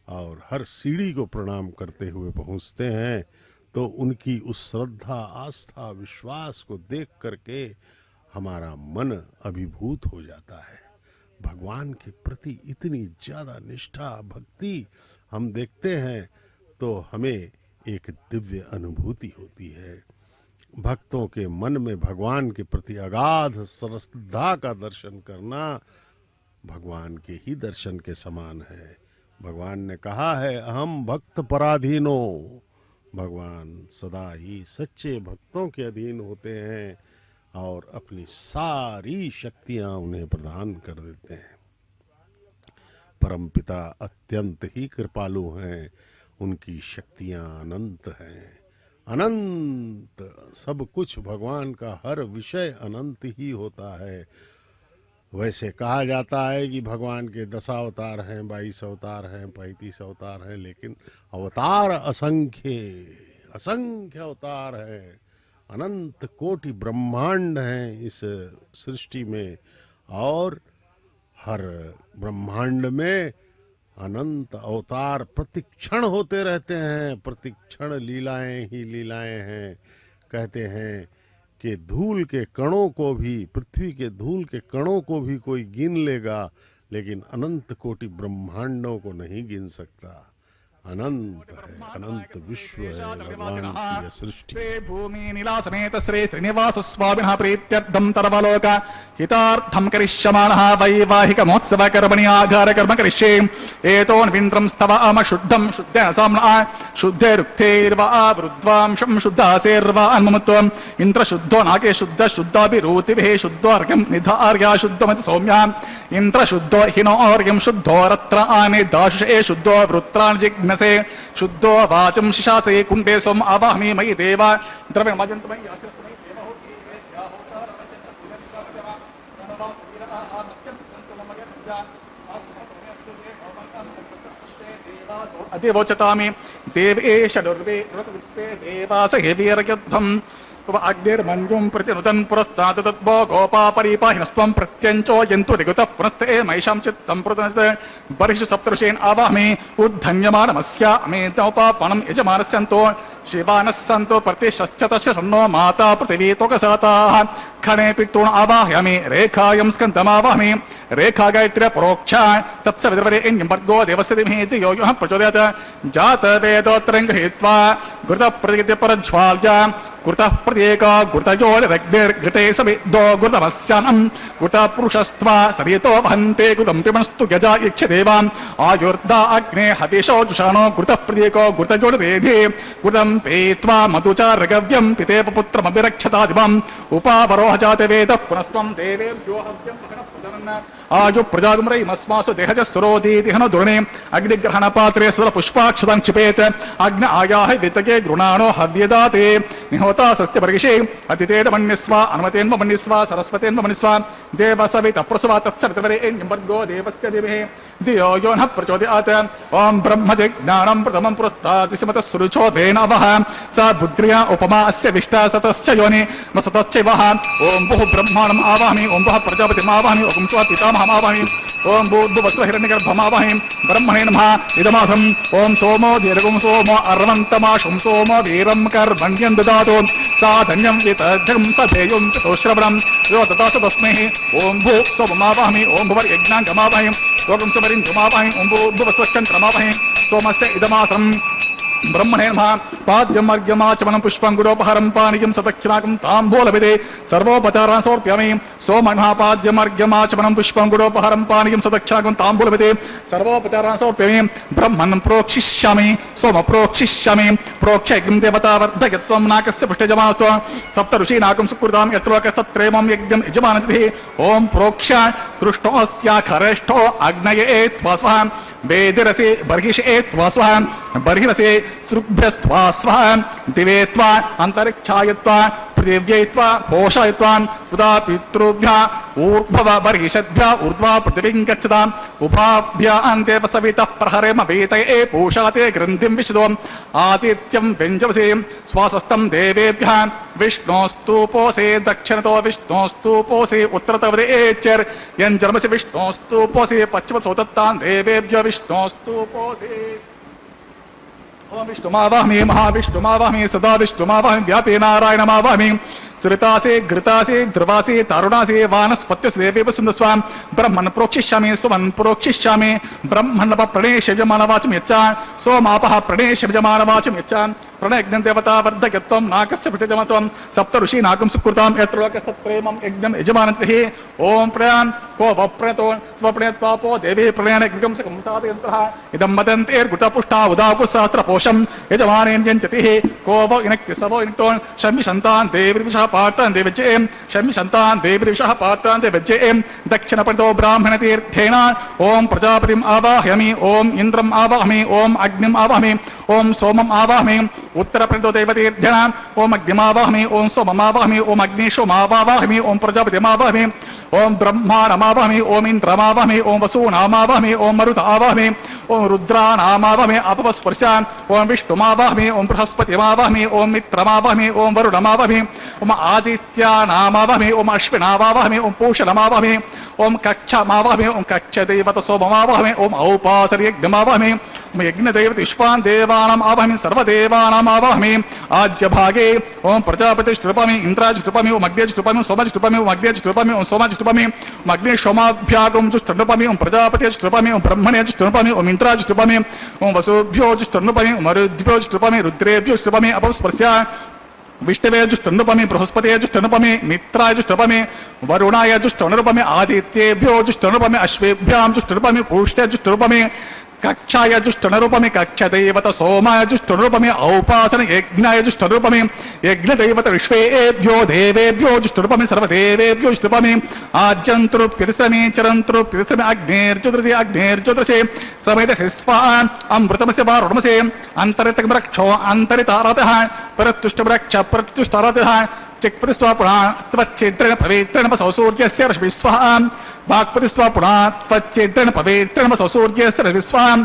और हर सीढ़ी को प्रणाम करते हुए पहुँचते हैं। तो उनकी उस श्रद्धा, आस्था, विश्वास को देख करके हमारा मन अभिभूत हो जाता है। भगवान के प्रति इतनी ज़्यादा निष्ठा, भक्ति हम देखते हैं तो हमें एक दिव्य अनुभूति होती है। भक्तों के मन में भगवान के प्रति अगाध श्रद्धा का दर्शन करना भगवान के ही दर्शन के समान है। भगवान ने कहा है, अहम भक्त पराधीनो। भगवान सदा ही सच्चे भक्तों के अधीन होते हैं और अपनी सारी शक्तियां उन्हें प्रदान कर देते हैं। परमपिता अत्यंत ही कृपालु हैं, उनकी शक्तियां अनंत हैं। अनंत सब कुछ भगवान का, हर विषय अनंत ही होता है। वैसे कहा जाता है कि भगवान के 10 अवतार हैं, 22 अवतार हैं, 35 अवतार हैं, लेकिन अवतार असंख्य, असंख्य अवतार हैं। अनंत कोटि ब्रह्मांड हैं इस सृष्टि में और हर ब्रह्मांड में अनंत अवतार प्रतिक्षण होते रहते हैं। प्रतिक्षण लीलाएं ही लीलाएं हैं। कहते हैं कि धूल के कणों को भी, पृथ्वी के धूल के कणों को भी कोई गिन लेगा, लेकिन अनंत कोटि ब्रह्मांडों को नहीं गिन सकता। अनंत है, अनंत विश्व है भगवान की यह सृष्टि। भूमि नीला समेत श्री श्रीनिवास स्वामिनः प्रीत्यर्थम तरवलोक हितार्थम करिष्यमाणः वैवाहिक महोत्सव कर्मणि आधार कर्म करिष्ये एतोऽन्विन्द्रं स्तवाम शुद्धं शुद्धेन साम्ना शुद्धैरुक्थैर्वा वृद्ध्वांशं शुद्धासेर्वा अन्ममत्वम् इन्द्र शुद्धो नाके शुद्ध शुद्धाभिरूतिभिः शुद्धोऽर्घ्यं निधार्या शुद्धमति सौम्या इन्द्र शुद्धो हिनोऽर्घ्यं शुद्धो रत्र आने दाशुषे शुद्धो वृत्राणि जिग्नसे शुद्धो वाचं शिशासे कुण्डे सोम आवाहमि मयि देवा द्रव्यं मजन्तमयि आश्रयस्तमयि देवा हो या होता रचत पुनर्विकास्यवा नमवासवीर आमत्यं तन्तुमयर्जा आत्मसमयस्तु ते भवन्तं तत्सृष्टे देवासो अधिवोचतामि देवेश दुर्वे ऋतविस्ते देवास हेवीर्युद्धम् अग्निर्मन्युं प्रतिनुदन् पुरस्तात् तद्भो गोपा परिपाहिनस्त्वं प्रत्यञ्चो यन्तु निगुतः पुनस्ते मयिषां चित्तं प्रतनस्ते बर्हिषु सप्तऋषीन् आवाहमि उद्धन्यमानमस्यामेतोपापणं यजमानस्यन्तो शिवानः सन्तो प्रतिशश्चतस्य सन्नो माता पृथिवीतोकसाताः खणे पितॄन् आवाहयामि रेखायं स्कन्दमावाहमि रेखा गायत्री परोक्षा तत्सवितुर्वरेण्यं भर्गो देवस्य धीमहि धियो यो नः प्रचोदयात् जातवेदोत्तरं गृहीत्वा घृतप्रतिपरज्वाल्या घृतः प्रत्येक घृतयोनिरग्निर्घृते सविद्धो घृतमस्यान्नं घृतपुरुषस्त्वा सरितो वहन्ते घृतं पिबंस्तु गजा इच्छदेवाम् आयुर्दा अग्ने हविषो जुषाणो घृतः प्रत्येको घृतयोनिरेधि घृतं पीत्वा मधुचारगव्यं पितेव पुत्रमभिरक्षता दिवम् उपावरोह जातवेदः पुनस्त्वं देवेभ्यो हव्यं आयु प्रजागुमरैमस्मासु देहजस्वरोदीतिहनो दुर्णे अग्निग्रहणपात्रे सदल पुष्पाक्षतं क्षिपेत् अग्न आयाह वितके गृणाणो हव्यदाते निहोता सस्त्यवर्गिषे अतितेन मन्यस्व अनुमतेन मन्यस्व सरस्वतेन मन्यस्व देवसवितः प्रसवा तत्सवितवरेण्यं देवस्य देवः धियो यो नः प्रचोदयात् ॐ ब्रह्मजिज्ञानं प्रथमं पुरस्तात् विषमतः सुरुचोदेन अवः स बुद्ध्या उपमा अस्य विष्टा सतश्च योनि सतश्च वः ॐ भुः ब्रह्माणम् आवाहमि ॐ भुः प्रजापतिम् आवाहमि ॐ स्व पितामहम् आवाहमि ॐ भूर्भुवस्व हिरण्यगर्भम् आवाहमि ब्रह्मणे नमः इदमासम् ॐ सोमो दीर्घं सोमो अर्वन्तमाशुं सोमो वीरं कर्मण्यं ददातु सा धन्यं वितद्धं सधेयं चतुश्रवणं यो तथा तस्मै ॐ भू सोममावाहमि ॐ भुवर्यज्ञाङ्गमावाहि ॐ सुवरिन्दुमावाहि ॐ भूर्भुवस्वच्छन्द्रमावाहि सोमस्य इदमासम् ब्रह्मणे नमः पाद्यमर्घ्यमाचमनं पुष्पं गुरोपहारं पानीयं सदक्षिणाकं ताम्बूलविदे सर्वोपचारान् समर्पयामि सोमनः पाद्यमर्घ्यमाचमनं पुष्पं गुरोपहारं पानीयं सदक्षिणाकं ताम्बूलविदे सर्वोपचारान् समर्पयामि ब्रह्मन् प्रोक्षिष्यामि सोम प्रोक्षिष्यामि प्रोक्षयज्ञं देवता वर्धयत्वं नाकस्य पुष्टयजमानत्वं सप्त ऋषीनाकं सुकृतां यत्रोकस्तत्रेमं यज्ञं यजमानतिभिः ॐ प्रोक्ष्य कृष्णोऽस्याखरेष्ठो अग्नये त्वा स्वाहा वेदिरसे बर्हिषे त्वा स्वाहा बर्हिरसे तृभ्यस्त्वा स्वाहा दिवे त्वा अंतरिक्षाय त्वा पृथिव्यै त्वा पोषाय त्वा उदा पितृभ्यः ऊर्ध्व बर्हिषद्भ्यः ऊर्ध्वा पृथिवीं गच्छताम् उभाभ्यः अन्ते सवितः प्रहरेम वेतये पूषाते ग्रन्थिं विशदो आतिथ्यं व्यञ्जवसे स्वासस्तं देवेभ्यः विष्णोस्तूपोसे दक्षिणतो विष्णोस्तूपोसे उत्तरतवदेचर् यञ्जर्मसि विष्णोस्तूपोसे पश्चिमसोतत्तान् देवेभ्यः विष्णोस्तूपोसे ओम विष्णुमावाहमि महाविष्णुमावाहमि सदा विष्णुमावाहमि व्यापे नारायणमावाहमि श्रितासे घृतासे ध्रुवासे तारुणासे वानस्पत्यसे देवे वसुन्दस्वां ब्रह्मन् प्रोक्षिष्यामि सोमन् प्रोक्षिष्यामि ब्रह्मन् प्रणेशयजमानवाचं यच्च सोमापः प्रणेशयजमानवाचं यच्च प्रणयज्ञं देवता वर्धयत्वं नाकस्य पितजमत्वं सप्त ऋषीनाकं सुकृतां यत्र लोकस्तत्प्रेमं यज्ञं यजमानतिः ॐ प्रयान् को वप्रणतो स्वप्रणयत्वापो देवी प्रणयनज्ञं सकंसादयन्त्रः इदं वदन्तेर्गुटपुष्टा उदाकुसहस्रपोषं यजमानेन यञ्चतिः को वो इनक्ति सवो इनक्तो शम्मिशन्तान् देवीर्विषः पात्रान् देवज्ये शम्मिशन्तान् देवीर्विषः पात्रान् देवज्ये दक्षिणपरितो ब्राह्मणतीर्थेन ॐ प्रजापतिम् आवाहयामि ॐ इन्द्रम् आवाहयामि ॐ अग्निम् आवाहयामि ॐ सोमम् आवाहयामि उत्तरपरितो देवतीर्थेन ॐ अग्निमावाहयामि ॐ सोममावाहयामि ॐ अग्निशोमावाहयामि ॐ प्रजापतिमावाहयामि ॐ ब्रह्माणमावाहयामि ॐ इन्द्रमावाहयामि ॐ वसूनामावाहयामि ॐ मरुतावाहयामि ॐ रुद्राणामावाहयामि अपवस्पर्शान् ॐ विष्णुमावाहयामि ॐ बृहस्पतिमावाहयामि ॐ मित्रमावाहयामि ॐ वरुणमावाहयामि ॐ आदित्यानामावाहयामि ॐ अश्विनावावहयामि ॐ पूषणमावाहयामि ॐ कक्षमावाहयामि ॐ कक्षदेवतसोममावाहयामि ॐ औपासर्यज्ञमावाहयामि ॐ यज्ञदैवत विश्वान् देवानाम् आवाहयामि सर्वदेवानाम् आवाहयामि आज्यभागे ॐ प्रजापतिष्टृपामि इन्द्राजिष्टृपामि ॐ अग्नेजिष्टृपामि ॐ सोमजिष्टृपामि ॐ अग्नेजिष्टृपामि ॐ सोमजिष्टृपामि ॐ अग्निशोमाभ्यागं जुष्टृपामि ॐ प्रजापतिष्टृपामि ॐ ब्रह्मणेजिष्टृपामि ॐ इन्द्राजिष्टृपामि ॐ वसुभ्यो जिष्टृपामि ॐ मरुद्भ्यो जिष्टृपामि रुद्रेभ्यो जिष्टृपामि अपस्पर्श्य विष्णवे जुष्टनुपमि बृहस्पते जुष्टनुपमि मित्राय जुष्टनुपमि वरुणाय जुष्टनुपमि आदित्येभ्यो जुष्टनुपमि अश्वेभ्यां जुष्टनुपमि पूष्टे जुष्टनुपमि कक्षाय जुष्टनुपमि कक्षदैवत सोमाय जुष्टनुपमि औपासन यज्ञाय जुष्टनुपमि यज्ञदैवत विश्वेभ्यो देवेभ्यो जुष्टनुपमि सर्वदेवेभ्यो जुष्टनुपमि आज्यन्तुप्यतिसमि चरन्तुप्यतिसमि अग्नेर्ज्योतिषे अग्नेर्ज्योतिषे समेतसे स्वाहा अमृतमस्य वारुणमसे अन्तरितमरक्षो अन्तरितारतः परतुष्टवृक्ष परतुष्टारतः चिक्पतिस्वा पुनः त्वच्चेद्रेण पवित्रेण वसो सूर्यस्य रश्मिस्वाः वाक्पतिस्वा पुनः त्वच्चेद्रेण पवित्रेण वसो सूर्यस्य रश्मिस्वाः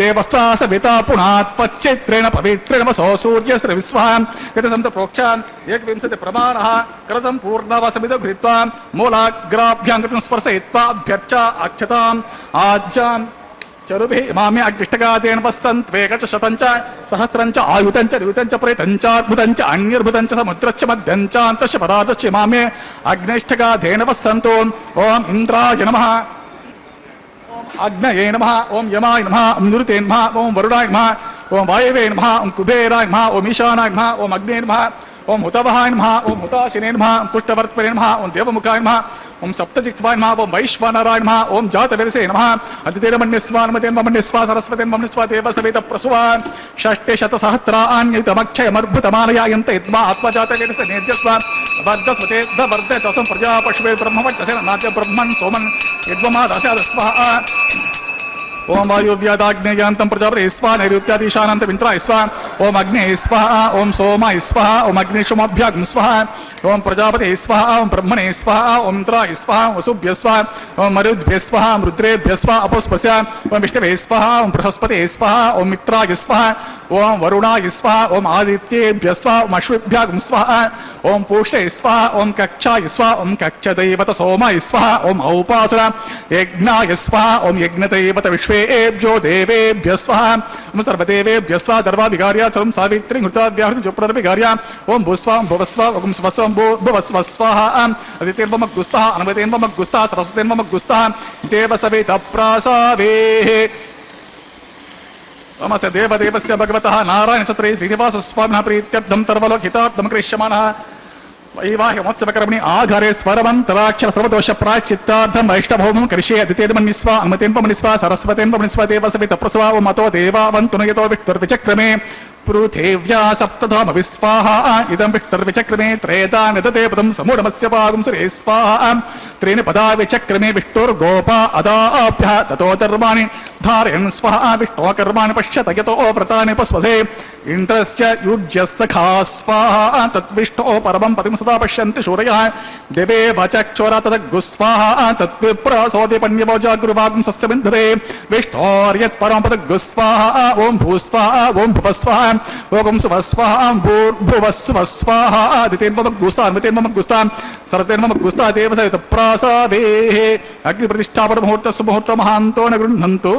देवस्वा सविता पुनः त्वच्चेद्रेण पवित्रेण वसो सूर्यस्य रश्मिस्वाः यत् सन्त प्रोक्षान् एकविंशति प्रमाणः करसम्पूर्णवसमिदं कृत्वा मूलाग्राभ्यां कृतं स्पर्शयित्वा अभ्यर्च अक्षताम् आज्यां चरुभिः इमामि अग्निष्टगादेन वसन्त्वेकच शतञ्च सहस्रञ्च आयुतञ्च नियुतञ्च प्रेतञ्च अद्भुतञ्च अन्यर्भुतञ्च समुद्रश्च मध्यञ्च अन्तश्च पदार्थश्च इमामि अग्निष्टगादेन वसन्तु ॐ इन्द्राय नमः ॐ अग्नये नमः ॐ यमाय नमः ॐ निरुते नमः ॐ वरुणाय नमः ॐ वायवे नमः ॐ कुबेराय नमः ॐ ईशानाय नमः ॐ अग्ने नमः ॐ हुतवहाय नमः ॐ हुताशिने नमः ॐ पुष्टवर्त्मने नमः ॐ देवमुखाय नमः ॐ सप्तजिह्वाय नमः ॐ वैश्वानराय नमः ॐ जातवेदसे नमः अतिथेर्मन्यस्वान्मतेर्मन्यस्वा सरस्वतीर्मन्यस्वा देवसवेत प्रसुवान् षष्ठे-शतसहस्राण्ययुतमक्षयमर्भुतमानयायन्त यद्वा आत्मजातवेदसे नेद्यस्वा वर्धस्वते वर्धे च प्रजापश्वे ब्रह्मवक्षसेन नाट्य ब्रह्मन् सोमन् యద్వమాదశాద స్వాహా. ఓం వాయువ్యాదాగ్నేయాంతం ప్రజాపతే స్వాహ నైరుత్యాదీశానంతం ఇంద్రాయ స్వాహ. ఓం అగ్నే స్వాహ. ఓం సోమాయ స్వాహ. ఓం అగ్నిశుమాభ్యాగ్ం స్వాహ. ఓం ప్రజాపతే స్వాహ. ఓం బ్రహ్మణే స్వాహ. ఓం ఇంద్రాయ స్వాహ. వసుభ్య స్వాహ. ఓం మరుద్భ్య స్వాహ. రుద్రేభ్య స్వాహ. అపోస్పస్య. ఓం విష్ణవే స్వాహ. ఓం బృహస్పతే స్వాహ. ఓం మిత్రాయ స్వాహ. ఓం వరుణాయ స్వాహ. ఓం ఆదిత్యేభ్య స్వాహ. ఓం అశ్విభ్యాగం స్వాహ. ఓం పూషే స్వాహ. ఓం కక్షాయ స్వాహ. ఓం కక్షదైవత సోమాయ స్వాహ. ఓం ఔపాసన యజ్ఞాయ స్వాహ. ఓం యజ్ఞదైవత విశ్వేభ్యో దేవేభ్య స్వాహ. ఓం సర్వదేవేభ్య స్వాహ. దర్వాభిగార్యా చరం సావిత్రి హృతాభ్యాహృతి జుప్రదభిగార్యా. ఓం భూస్వ భువస్వ ఓం స్వస్వ భువస్వ స్వాహ. అదితిర్వమగ్గుస్తః అనుమతేన్వమగ్గుస్తః సరస్వతేన్వమగ్గుస్తః దేవ సవిత ప్రాసావేః. నమస్య దేవదేవస్య భగవతః నారాయణ సత్రే శ్రీనివాస స్వామినః ప్రీత్యర్థం తర్వలోకితార్థం క్రిష్యమాణః వైవాహిమోత్సవకర్మణి ఆఘారే స్వరమంతరాక్షర సర్వదోష ప్రాచిత్తార్థం వైష్ణవోమం కరిష్యే అదితేన్మన్నిస్వ అనుమతేన్వమనిస్వ సరస్వతేన్వమనిస్వ దేవ సవిత ప్రసవ ఓం మతో దేవావంతునయతో విష్ణుర్విచక్రమే పృథివ్యా సప్తధామ విస్వాహ. ఇదం విష్ణుర్విచక్రమే త్రేతా నిదతే పదం సమూఢమస్య పాగం సురే స్వాహ. త్రీని పదా విచక్రమే విష్ణుర్గోపా అదాభ్య తతో ధర్మాణి ధారయన్ స్వాహ. విష్ణో కర్మాణి పశ్యత యతో వ్రతాని పస్వసే ఇంద్రస్య యుజ్య సఖా స్వాహ. తద్విష్ణో పరమం పతిం సదా పశ్యంతి శూరయః దేవేవ చక్షుర తదగ్గు స్వాహ. తద్విప్రసోది పన్యవో జాగృవాగం సస్యబింధతే విష్ణోర్యత్ పరమం పదగ్గు స్వాహ. ఓం భూస్వాహ. ఓం భువస్వాహ. ఓం సువస్వాహ. భూర్భువస్సువస్వాహ. ఆదితేన్వమగ్గుస్తా అనుమతేన్వమగ్గుస్తా సరతేన్వమగ్గుస్తా దేవ సవిత ప్రాసావేః. అగ్ని ప్రతిష్టాపన ముహూర్త సుముహూర్త మహాంతో న గృహ్ణంతు.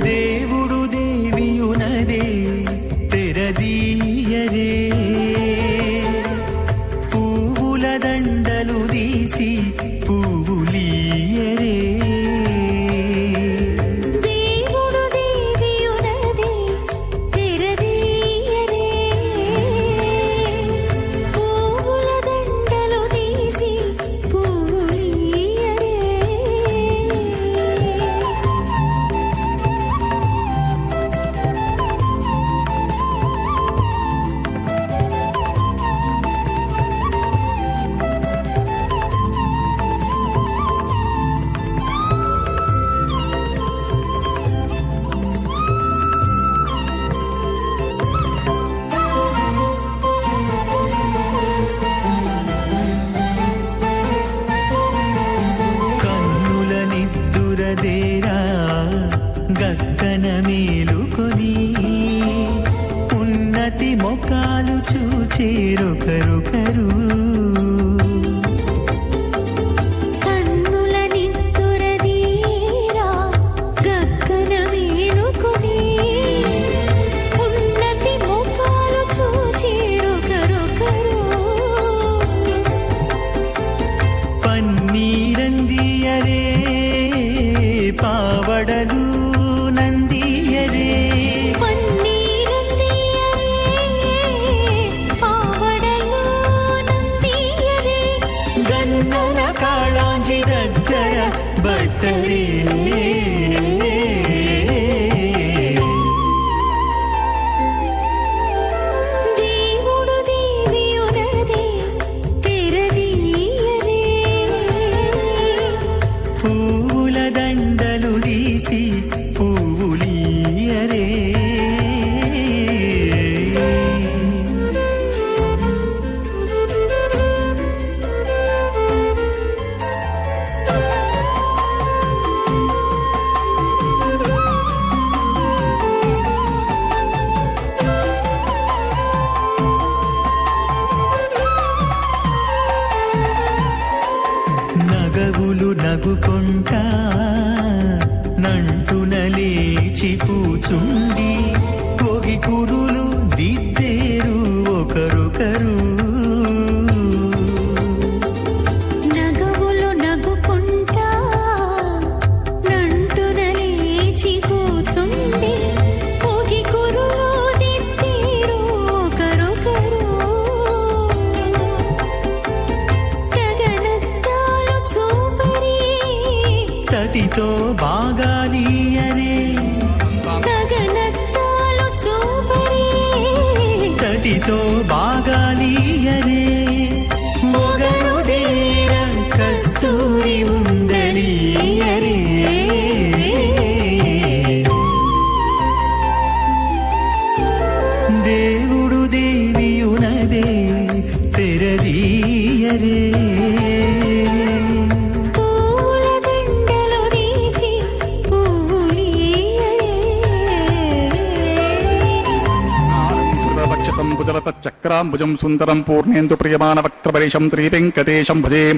దేవుడు దేవియునదే తెరదీయరే. పువ్వుల దండలు తీసి పువ్వులీయరే. దేవుడు దేవియునదే తెరదీయరే. పువ్వుల దండలు తీసి పువ్వులీయరే. కన్నుల నిద్దురదేరా గక్కన మేలుకొని ఉన్నతి మొకాలు చూచేరొకరొకరు. కన్నుల నిద్దురదీరా గగ్గన మేలుకొని ఉన్నతి ముఖాలు చూచేరొకరొకరు. పన్నీరందియరే పావడలు నందియరే. పన్నీరందియరే పావడలు నందియరే. గన్నర కాళాంజి దగ్గర బట్టరే. దేవుడు దేవియునదే తెరదీయరే. పువ్వుల దండలు తీసి పువ్వులీయరే. నగవులు నగుకొంటా నంటున లేచి కూచుండి పొగి కురులు దిద్దేరు ఒకరొకరు. తతితో బాగాలీయరే గగనత్తాలు చూపరే తతితో బాగాలీయరే మొగరు దేర కస్తూరి ఉండలీయరే దేవుడు దేవియునదే తెరదీయరే పూల దండలు తీసి పూలీయరే చక్రాంబుజం సుందరం పూర్ణేందు ప్రియమాన వక్త్రపరిషం శ్రీవెంకటేశం భజే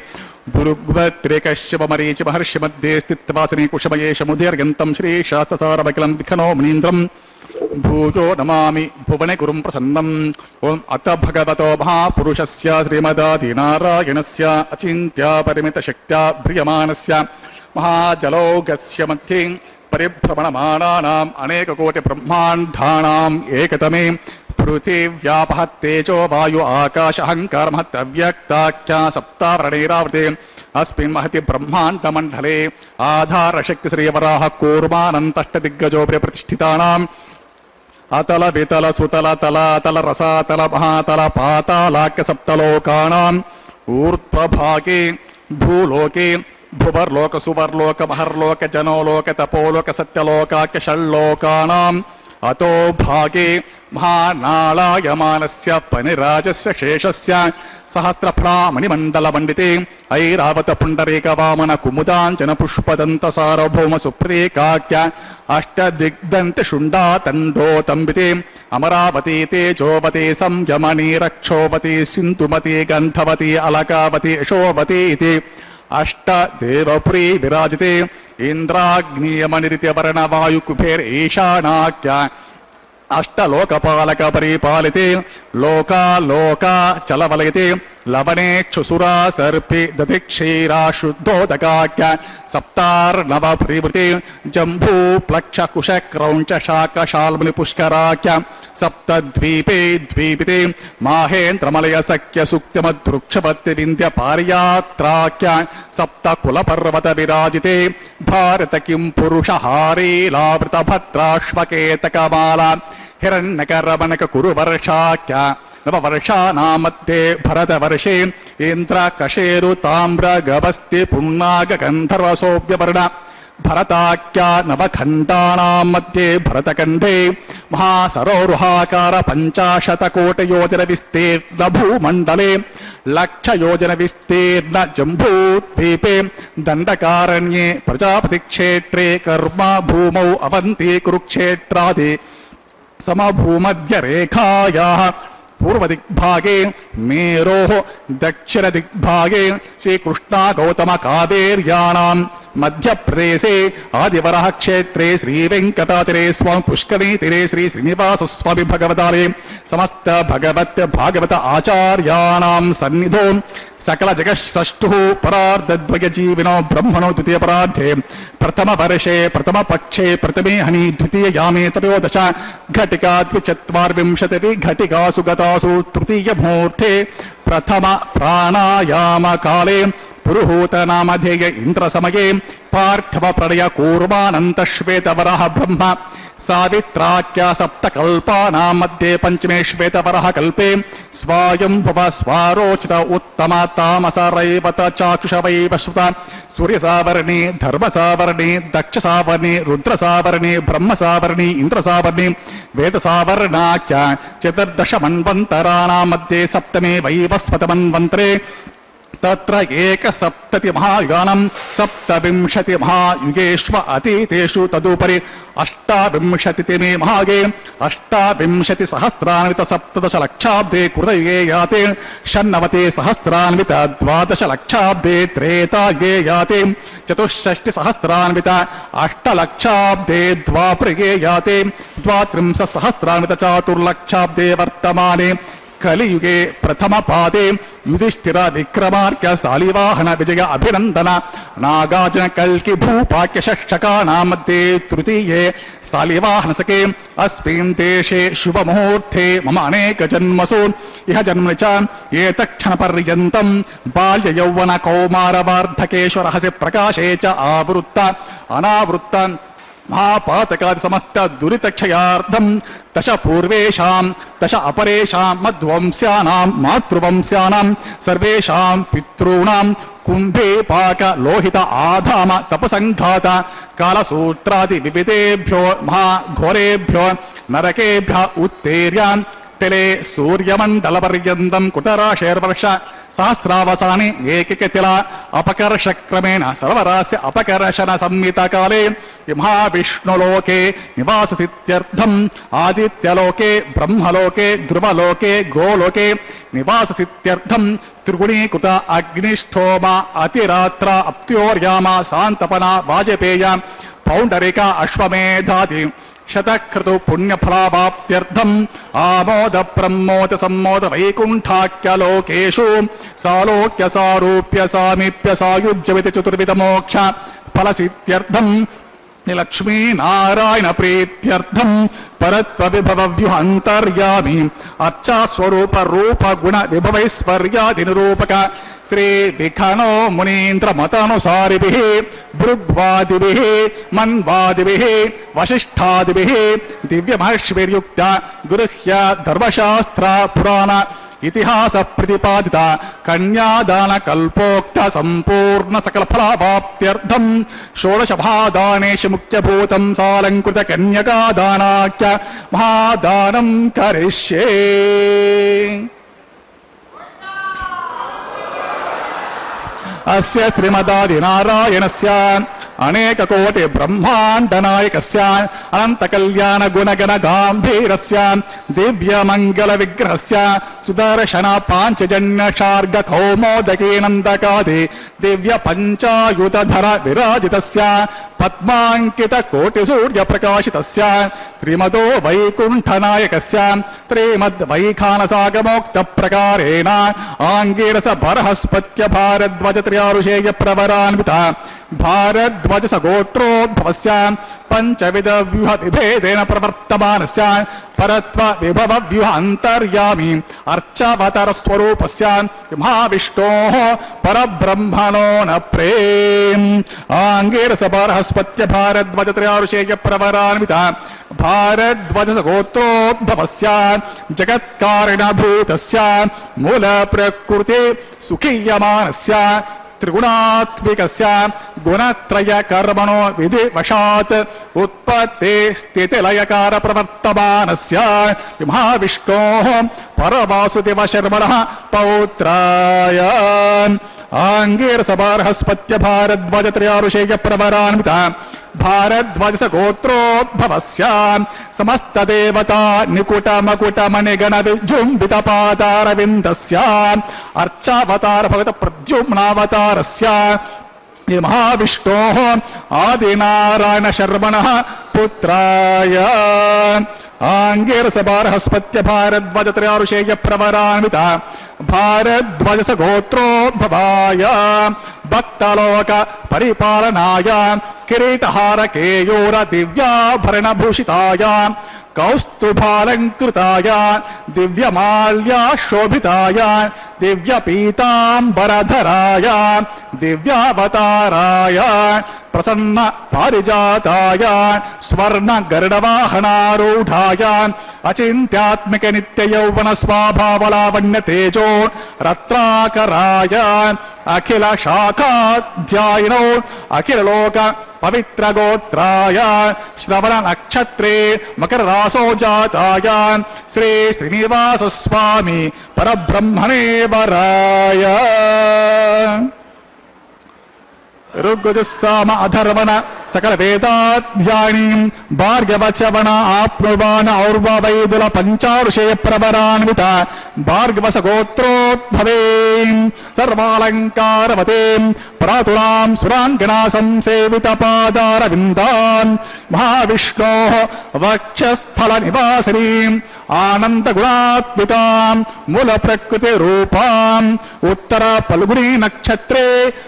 భృగ్వత్రేకశ్యపమరీచి మహర్షి మధ్యే స్థిత్వాసనే కుశమయేషముదీర్గంతం శ్రీశాస్త్రసారమఖిలం విఖనో మునీంద్రం భూయో నమామి భువనే గురుం ప్రసన్నం ఓం అత భగవతో మహాపురుషస్య శ్రీమదాదినారాయణస్య అచింత్య పరిమిత శక్త్యా భ్రియమానస్య మహాజలౌగస్య మధ్యే పరిభ్రమణమానానాం అనేకకోటి బ్రహ్మాండానాం ఏకతమే పృథివ్యాపః తేజో వాయు ఆకాశ అహంకార మహత్ అవ్యక్తాఖ్యా సప్తావరణైరావృతే అస్మిన్ మహతి బ్రహ్మాండమండలే ఆధారశక్తి శ్రీవరాహ కూర్మానంతష్టదిగ్గజోపరి ప్రతిష్ఠితానాం అతల వితల సుతల తలాతల రసాతల మహాతల పాతాళాఖ్య సప్తలోకానాం ఊర్ధ్వభాగే భూలోకే భువర్లోక సువర్లోక మహర్లోక జనోలోక తపోలోక సత్యలోకాఖ్య షణ్లోకానాం అతో భాగే మహానాళాయమానస్య పనిరాజస్య శేషస్య సహస్రఫలామణిమండలమండితే ఐరావత పుండరీక వామన కుముదాంచన పుష్పదంత సార్వభౌమ సుప్రీకాఖ్య అష్టదిగ్దంతి శుండాతండోతంబితే అమరావతి తేజోవతి సంయమని రక్షోవతి సింధుమతి గంధవతి అలకావతి యశోవతి ఇది అష్టదేవపురీ విరాజితే ఇంద్రాగ్నియమనిరిత్యవర్ణ వాయు కుబేర్ ఈశానాఖ్య అష్టలోకపాలక పరిపాలితే లోకా చలవలయతే లవణే క్షుసురా సర్పి దధిక్షీరా శుద్ధోదకాఖ్య సప్తార్ణవ ప్రీవృతే జంబూ ప్లక్ష కుశ క్రౌంచ శాఖ శాల్ముని పుష్కరాఖ్య సప్తద్వీపే ద్వీపితే మాహేంద్రమలయ సఖ్య సుక్తిమద్రుక్షపత్తి వింధ్య పార్యాత్రాఖ్య సప్త కుల పర్వత విరాజితే భారత కిం పురుష హారీలావృత భద్రాశ్వకేతకమాల హిరణ్యకరమణక కురు వర్షాఖ్య నవవర్షానామధ్యే భరతవర్షే ఇంద్రకశేరు తామ్ర గవస్తి పున్నాగ గంధర్వసోభ్యవర్ణ భరతాఖ్య నవఖండానాం మధ్యే భరతఖండే మహాసరోరుహాకార పంచాశతకోటయోజన విస్తీర్ణ భూమండలే లక్షయోజన విస్తీర్ణ జంబూద్వీపే దండకారణ్యే ప్రజాపతిక్షేత్రే కర్మ భూమౌ అవంతి కురుక్షేత్రాది సమభూమధ్యరేఖాయాః పూర్వదిగ్భాగే మేరోః దక్షిణదిగ్భాగే శ్రీకృష్ణా గౌతమ కావేర్యానాం మధ్యప్రదేశే ఆదివరః క్షేత్రే శ్రీవేంకటాచలే స్వామి పుష్కరీ తీరే శ్రీ శ్రీనివాస స్వామి భగవతాలే సమస్త భాగవత ఆచార్యాణాం సన్నిధో సకల జగత్స్రష్టుః పరార్ధద్వయ జీవినో బ్రహ్మణో ద్వితీయ పరార్థే ప్రథమ వర్షే ప్రథమ పక్షే ప్రథమే హని ద్వితీయ యామే త్రయోదశ ఘటికా ద్విచత్వార్వింశతి ఘటికాసు గతాసు తృతీయ ముహూర్తే ప్రథమ ప్రాణాయామ కాలే పురుహూత నామధేయ ఇంద్ర సమయే పార్థవ ప్రళయ కూర్మానంత శ్వేతవరః బ్రహ్మ సావిత్రాఖ్య సప్తకల్పానాం మధ్యే పంచమే శ్వేతవరః కల్పే స్వాయంభువ స్వారోచిత ఉత్తమ తామస రైవత చాక్షుషవైవ శ్రుత సూర్యసావర్ణి ధర్మసావర్ణి దక్షసావర్ణి రుద్రసావర్ణి బ్రహ్మసావర్ణి ఇంద్రసావర్ణి వేదసావర్ణాఖ్య చతుర్దశ మన్వంతరాణాం మధ్యే సప్తమే వైవస్వత మన్వంతరే తత్ర ఏకసప్తతి మహాయుగానం సప్తవింశతి మహాయుగేష్వ అతీతేషు తదుపరి అష్టావింశతిమే మహాగే అష్టావింశతి సహస్రాన్విత సప్తదశ లక్షాబ్దే కృతయుగే యాతే షణ్ణవతి సహస్రాన్విత ద్వాదశ లక్షాబ్దే త్రేతాయుగే యాతే చతుషష్టి సహస్రాన్విత అష్టలక్షాబ్దే ద్వాపరయుగే యాతే ద్వాత్రింశ సహస్రాన్విత చాతుర్లక్షాబ్దే వర్తమానే కలియుగే ప్రథమ పాదే యుధిష్ఠిర విక్రమార్క శాలివాహన విజయ అభినందన నాగార్జున కల్కి భూపాక్య షష్ఠకానాం మధ్యే తృతీయే శాలివాహనసకే అస్మిన్ దేశే శుభముహూర్తే మమ అనేక జన్మసు ఇహ జన్మని చ ఏతక్షణ పర్యంతం బాల్య యౌవన కౌమార వార్ధకేషు రహస్య ప్రకాశే చ ఆవృత్త అనావృత్త మహాపాతకాది సమస్త దురితక్షయార్థం దశ పూర్వేషాం దశ అపరేషాం మధ్వంస్యానాం మాతృవంస్యానాం సర్వేషాం పితॄణాం కుంభే పాక లోహిత ఆధామ తపసంఘాత కాలసూత్రాది వివిధేభ్యో మహాఘోరేభ్యో నరకేభ్య ఉత్తేర్యాం తెలే సూర్యమండలపర్యంతం కుతరాశేర్వర్ష సహస్రావసాని ఏకకిల అపకర్షక్రమేణ సర్వరాస్య అపకర్షణ సంహితకాలే మహావిష్ణులోకే నివాససిత్యర్థం ఆదిత్యలోకే బ్రహ్మలోకే ధ్రువలోకే గోలోకే నివాససిత్యర్థం త్రిగుణీకృత అగ్నిష్టోమ అతిరాత్ర అప్త్యోర్యామ శాంతపన వాజపేయ పౌండరిక అశ్వమేధాది శతక్రతు పుణ్యఫలావాప్త్యర్థం ఆమోద ప్రమోద సమ్మోద వైకుంఠాఖ్యలోకేషు సాలోక్య సారూప్య సామీప్య సాయుజ్యవితి చతుర్విధ మోక్ష ఫలసిత్యర్థం లక్ష్మీ నారాయణ ప్రీత్యర్థం పరత్వ విభవ వ్యూహంతర్యామి అర్చాస్వరూప రూప గుణ విభవైశ్వర్యాది నిరూపక శ్రీ విఖనో మునీంద్ర మతానుసారిభిః భృగ్వాదిభిః మన్వాదిభిః వశిష్ఠాదిభిః దివ్యమహర్షిభిర్యుక్త గృహ్య ధర్మశాస్త్ర పురాణ ఇతిహాస ప్రతిపాదిత కన్యాదాన కల్పోక్త సంపూర్ణ సకల ఫలావాప్త్యర్థం షోడశ మహాదానేషు ముఖ్యభూతం సాలంకృత కన్యకాదానాఖ్య మహాదానం కరిష్యే. అస్య శ్రీమదాది నారాయణస్య అనేక కోటి బ్రహ్మాండ నాయకస్య అనంత కళ్యాణ గుణగణ గాంభీరస్య దివ్య మంగళ విగ్రహస్య సుదర్శన పాంచజన్య శార్గ కౌమోదకీ నందకాది దివ్య పంచాయుధర విరాజితస్య పద్మాంకిత కోటి సూర్య ప్రకాశితస్య శ్రీమదో వైకుంఠ నాయకస్య శ్రీమద్ వైఖానసాగమోక్త ప్రకారేణ ఆంగీరస బరహస్పత్య భారద్వాజ త్రయారుషేయ ప్రవరాన్విత భారద్వాజ సగోత్రోద్భవస్య పంచవిధ వ్యూహ విభేదేన ప్రవర్తమానస్య పరత్వ విభవ వ్యూహ అంతర్యామి అర్చావతార స్వరూపస్య మహావిష్ణోః పరబ్రహ్మణో న ప్రేమ్ ఆంగీరస బరహస్పత్య భారద్వాజ త్రయారుషేయ ప్రవరాన్విత భారద్వాజ సగోత్రోద్భవస్య జగత్కారణభూతస్య మూల ప్రకృతి సుఖీయమానస్య త్రిగుణాత్మికస్య గుణత్రయ కర్మణో విధి వశాత్ ఉత్పత్తే స్థితి లయకార ప్రవర్తమానస్య మహావిష్ణోః పరవాసుదేవ శర్మణః పౌత్రాయ ఆంగీరస బరహస్పత్య భారద్వాజ త్రయారుషేయ ప్రవరాన్విత భారద్వాజ గోత్రోద్భవస్య సమస్త దేవతా నికుట మకుట మణిగణ విజృంభిత పాదారవిందస్య అర్చావతార భగత ప్రద్యుమ్నావతారస్య మహావిష్ణోః ఆదినారాయణ శర్మణః పుత్రాయ ఆంగీరస బరహస్పత్య భారద్వాజ త్రయారుషేయ ప్రవరాన్విత భారద్వాజ గోత్రోద్భవాయ భక్తలోక పరిపాలనాయ కిరీటహార కేయూర దివ్యాభరణ భూషితాయ కౌస్తుభాలంకృతాయ దివ్యమాల్యాశోభితాయ దివ్యపీతాంబరధరాయ దివ్యావతారాయ ప్రసన్న పారిజాతాయ స్వర్ణ గరుడవాహనారూఢాయ అచింత్యాత్మిక నిత్య యౌవన స్వాభావలావణ్య తేజో రత్నాకరాయ అఖిల శాఖాధ్యాయినో అఖిల లోక పవిత్ర గోత్రాయ శ్రవణ నక్షత్రే మకర రాసో జాతాయ శ్రీ శ్రీనివాస స్వామి పరబ్రహ్మణే వరాయ ఋగ్గుజస్సామ అధర్వణ सकल वेदाध्यायी भार्गवचवन आप्नुवान और्ववैदुल पंचारुषेय प्रवरान्वित भार्गवस गोत्रोद्भवे सर्वालंकारवते प्रातुरां सुरांगना संसेवित पादारविन्दान् महाविष्णोः वक्षस्थल निवासिनीं आनंद गुणात्मिकां मूल प्रकृति रूपां उत्तर फल्गुनी नक्षत्रे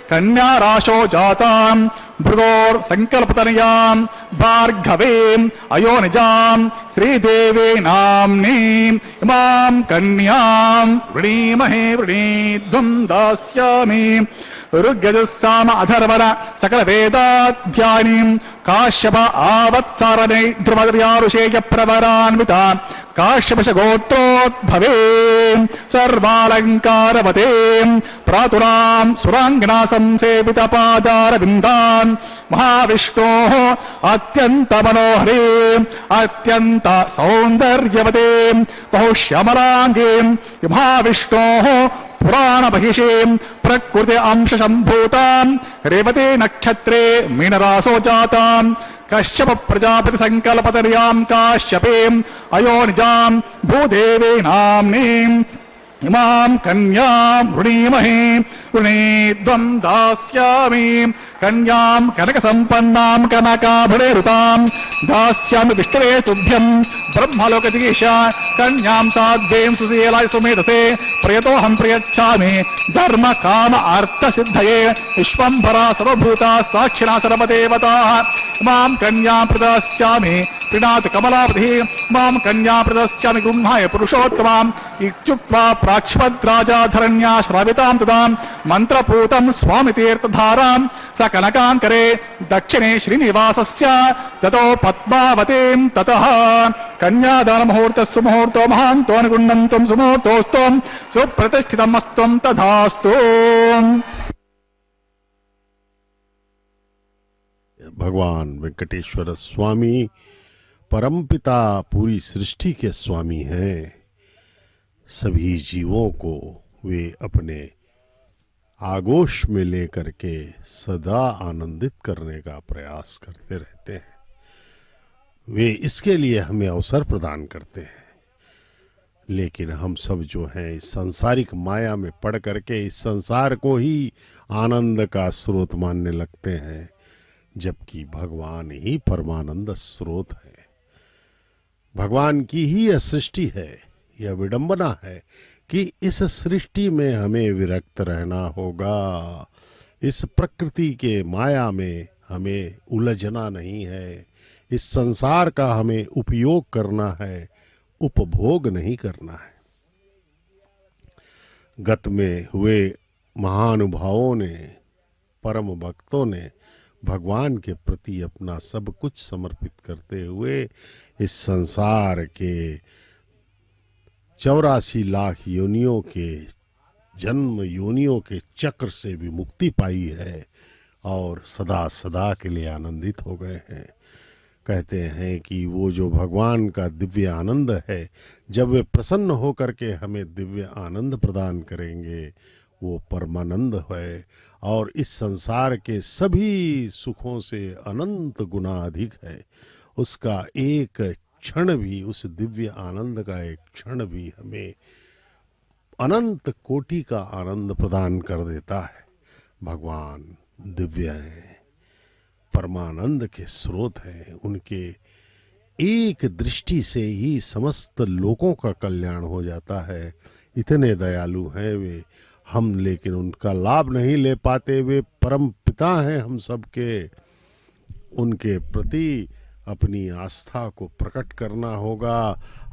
कन्या राशो जातां भृगोर संकल्पतनयां भार्गवीं अयोनिजां श्रीदेवी नाम्नीं इमां कन्यां वृणीमहे वृणीध्वं दास्यामि ऋग्यजुस्साम अथर्वण सकल वेदाध्यायीं काश्यप आवत्सारणे ध्रुवयारुषेय प्रवरान्विता काश्यपश गोत्रोद्भवे सर्वालंकारवते प्रातुरां सुरांगना संसेवित पादारविन्दान् महाविष्णोः अत्यंत मनोहरे अत्यंत सौंदर्यवते बहुश्यामलांगे महाविष्णोः पुराण बहिषीं प्रकृति अंश संभूतां रेवती नक्षत्रे मीनरासो जातां कश्यप प्रजापति संकल्पतर्यां काश्यपीं अयोनिजां भूदेवी नाम्नीं इमां कन्यां वृणीमहे वृणीध्वं दास्यामि कन्यां कनकसम्पन्नां कनकाभरणेरुतां दास्यामि विष्णवे तुभ्यं ब्रह्मलोकचिकीर्षा कन्यां साध्वीं सुशीलाय सुमेधसे प्रयतोऽहं प्रयच्छामि धर्म काम अर्थ सिद्धये विश्वम्भरा सर्वभूता साक्षिणा सर्वदेवताः मां कन्यां प्रदास्यामि प्रीणातु कमलापतिः मां कन्यां प्रदास्यामि गृह्णाय पुरुषोत्तमाम् इत्युक्त्वा प्राक्षपद्राजाधरण्या श्रावितां तदा मन्त्रपूतं स्वामितीर्थधारां स कनकाङ्करे दक्षिणे श्रीनिवासस्य ततो पद्मावतीं ततः कन्यादानमुहूर्तः सुमुहूर्तो महान्तो अनुगुण्डन्तं सुमुहूर्तोऽस्तु सुप्रतिष्ठितमस्त्वं तथास्तु। भगवान वेंकटेश्वर स्वामी परमपिता पूरी सृष्टि के स्वामी हैं। सभी जीवों को वे अपने आगोश में लेकर के सदा आनंदित करने का प्रयास करते रहते हैं। वे इसके लिए हमें अवसर प्रदान करते हैं, लेकिन हम सब जो हैं इस सांसारिक माया में पड़ करके इस संसार को ही आनंद का स्रोत मानने लगते हैं, जबकि भगवान ही परमानंद स्रोत है। भगवान की ही यह सृष्टि है। यह विडंबना है कि इस सृष्टि में हमें विरक्त रहना होगा। इस प्रकृति के माया में हमें उलझना नहीं है। इस संसार का हमें उपयोग करना है, उपभोग नहीं करना है। गत में हुए महानुभावों ने, परम भक्तों ने भगवान के प्रति अपना सब कुछ समर्पित करते हुए इस संसार के 84 लाख योनियों के जन्म योनियों के चक्र से भी मुक्ति पाई है और सदा सदा के लिए आनंदित हो गए हैं। कहते हैं कि वो जो भगवान का दिव्य आनंद है, जब वे प्रसन्न होकर के हमें दिव्य आनंद प्रदान करेंगे, वो परमानंद है और इस संसार के सभी सुखों से अनंत गुना अधिक है। उसका एक क्षण भी, उस दिव्य आनंद का एक क्षण भी हमें अनंत कोटि का आनंद प्रदान कर देता है। भगवान दिव्य हैं, परमानंद के स्रोत हैं। उनके एक दृष्टि से ही समस्त लोगों का कल्याण हो जाता है। इतने दयालु हैं वे, हम लेकिन उनका लाभ नहीं ले पाते। वे परम पिता हैं हम सबके। उनके प्रति अपनी आस्था को प्रकट करना होगा।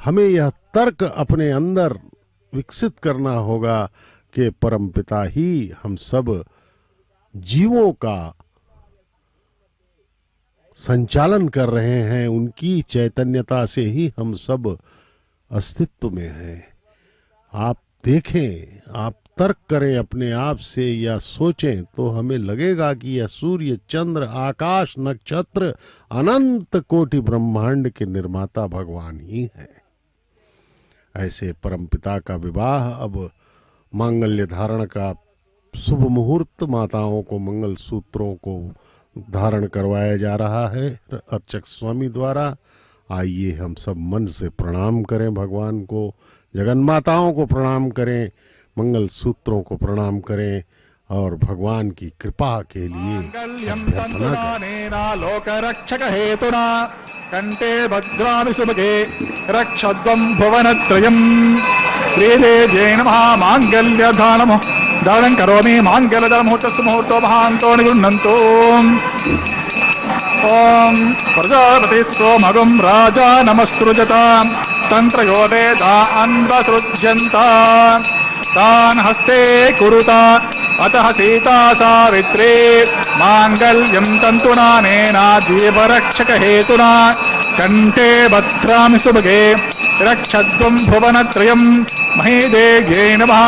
हमें यह तर्क अपने अंदर विकसित करना होगा कि परम पिता ही हम सब जीवों का संचालन कर रहे हैं। उनकी चैतन्यता से ही हम सब अस्तित्व में हैं। आप देखें, आप तर्क करें अपने आप से या सोचें तो हमें लगेगा कि यह सूर्य, चंद्र, आकाश, नक्षत्र, अनंत कोटि ब्रह्मांड के निर्माता भगवान ही हैं। ऐसे परमपिता का विवाह अब मांगल्य धारण का शुभ मुहूर्त, माताओं को मंगल सूत्रों को धारण करवाया जा रहा है अर्चक स्वामी द्वारा। आइए हम सब मन से प्रणाम करें भगवान को, जगन्माताओं को प्रणाम करें, मंगल सूत्रों को प्रणाम करें और भगवान की कृपा के लिए अभ्यर्थना करें। लोकरक्षक हेतुना कंठे भद्रामि सुभगे रक्षध्वं भुवनत्रयम्। श्रीदेव्यै नमः। माङ्गल्यधारणं धारणं करोमि। माङ्गल्यधर्ममुहूर्तस्य मुहूर्तो महान्तो निगृह्णन्तु। ओम प्रजापति सोमगुं राजा नमस्सृजता तंत्रयो वेदा अन्वसृज्यन्ता तान् हस्ते कुरुता अतः सीता सावित्री मांगल्यं तन्तुनानेना जीवरक्षक हेतुना कंठे भद्रामि सुभगे रक्षध्वं भुवनत्रयम्। महीदेव्यै नमः।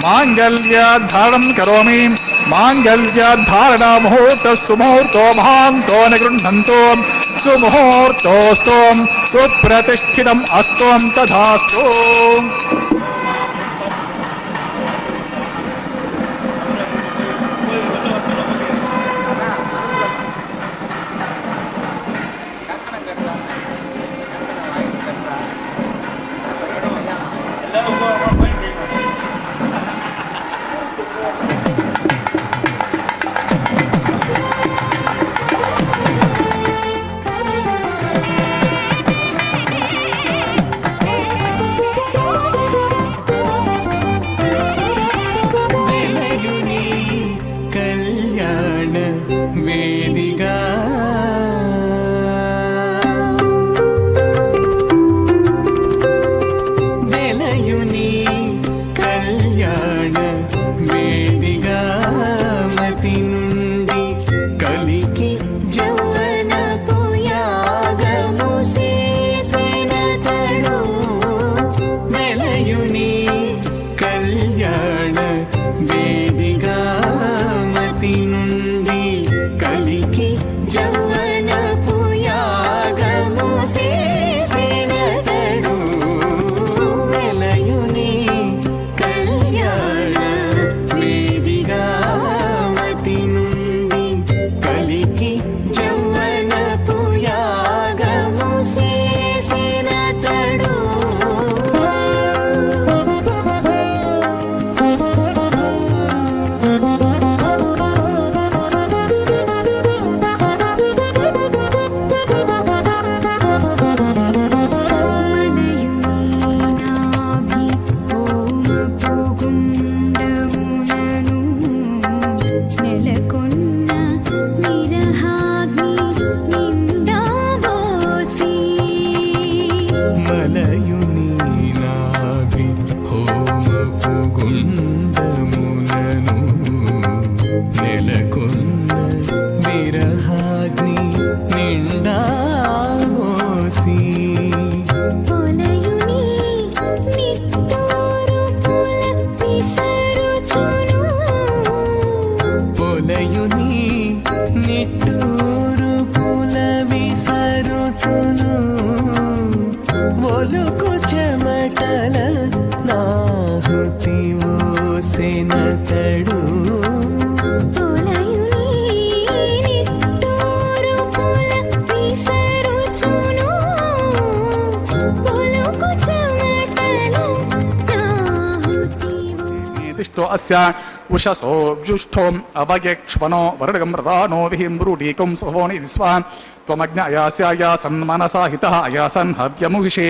माङ्गल्यधारणं करोमि। माङ्गल्यधारणा मुहूर्तस्तु मुहूर्तो महान्तो निगृह्णन्तु। सुमुहूर्तोऽस्तु सुप्रतिष्ठितम् अस्तु तथास्तु। వెలయుని కళ్యాణ వేదిగా వెలయుని కళ్యాణ వేదిగా మతి నుండి కలికి జౌవనపు యాగము చేసినతడు వెలయుని కళ్యాణ వేదిగా మతి నుండి కలికి జౌవనపు యాగము చేసినతడు వెలయుని కళ్యాణ వేదిగా మతి నుండి కలికి జౌవనపు యాగము చేసినతడు మలయుని నాభి హోమపు గుండమునను నెలకొన్న విరహాగ్ని నిండా మోసి పొలయుని నిట్టూరు పుల విసరుచును పొలయుని నిట్టూరు పుల విసరుచును ఒలుకు చెమటల నాహుతి మోసెనతడు పొలయుని నిట్టూరు పుల విసరుచును ఒలుకు చెమటల నాహుతివో निर्दिष्टो अस्य उषसो व्युष्ठो अवयक्ष्मनो वरडगं रदानो विहिम्रूढीकं सुहोनि स्वाहा त्वमग्न अयास्यायासन् मनसा हितः अयासन् हव्यमुहिषे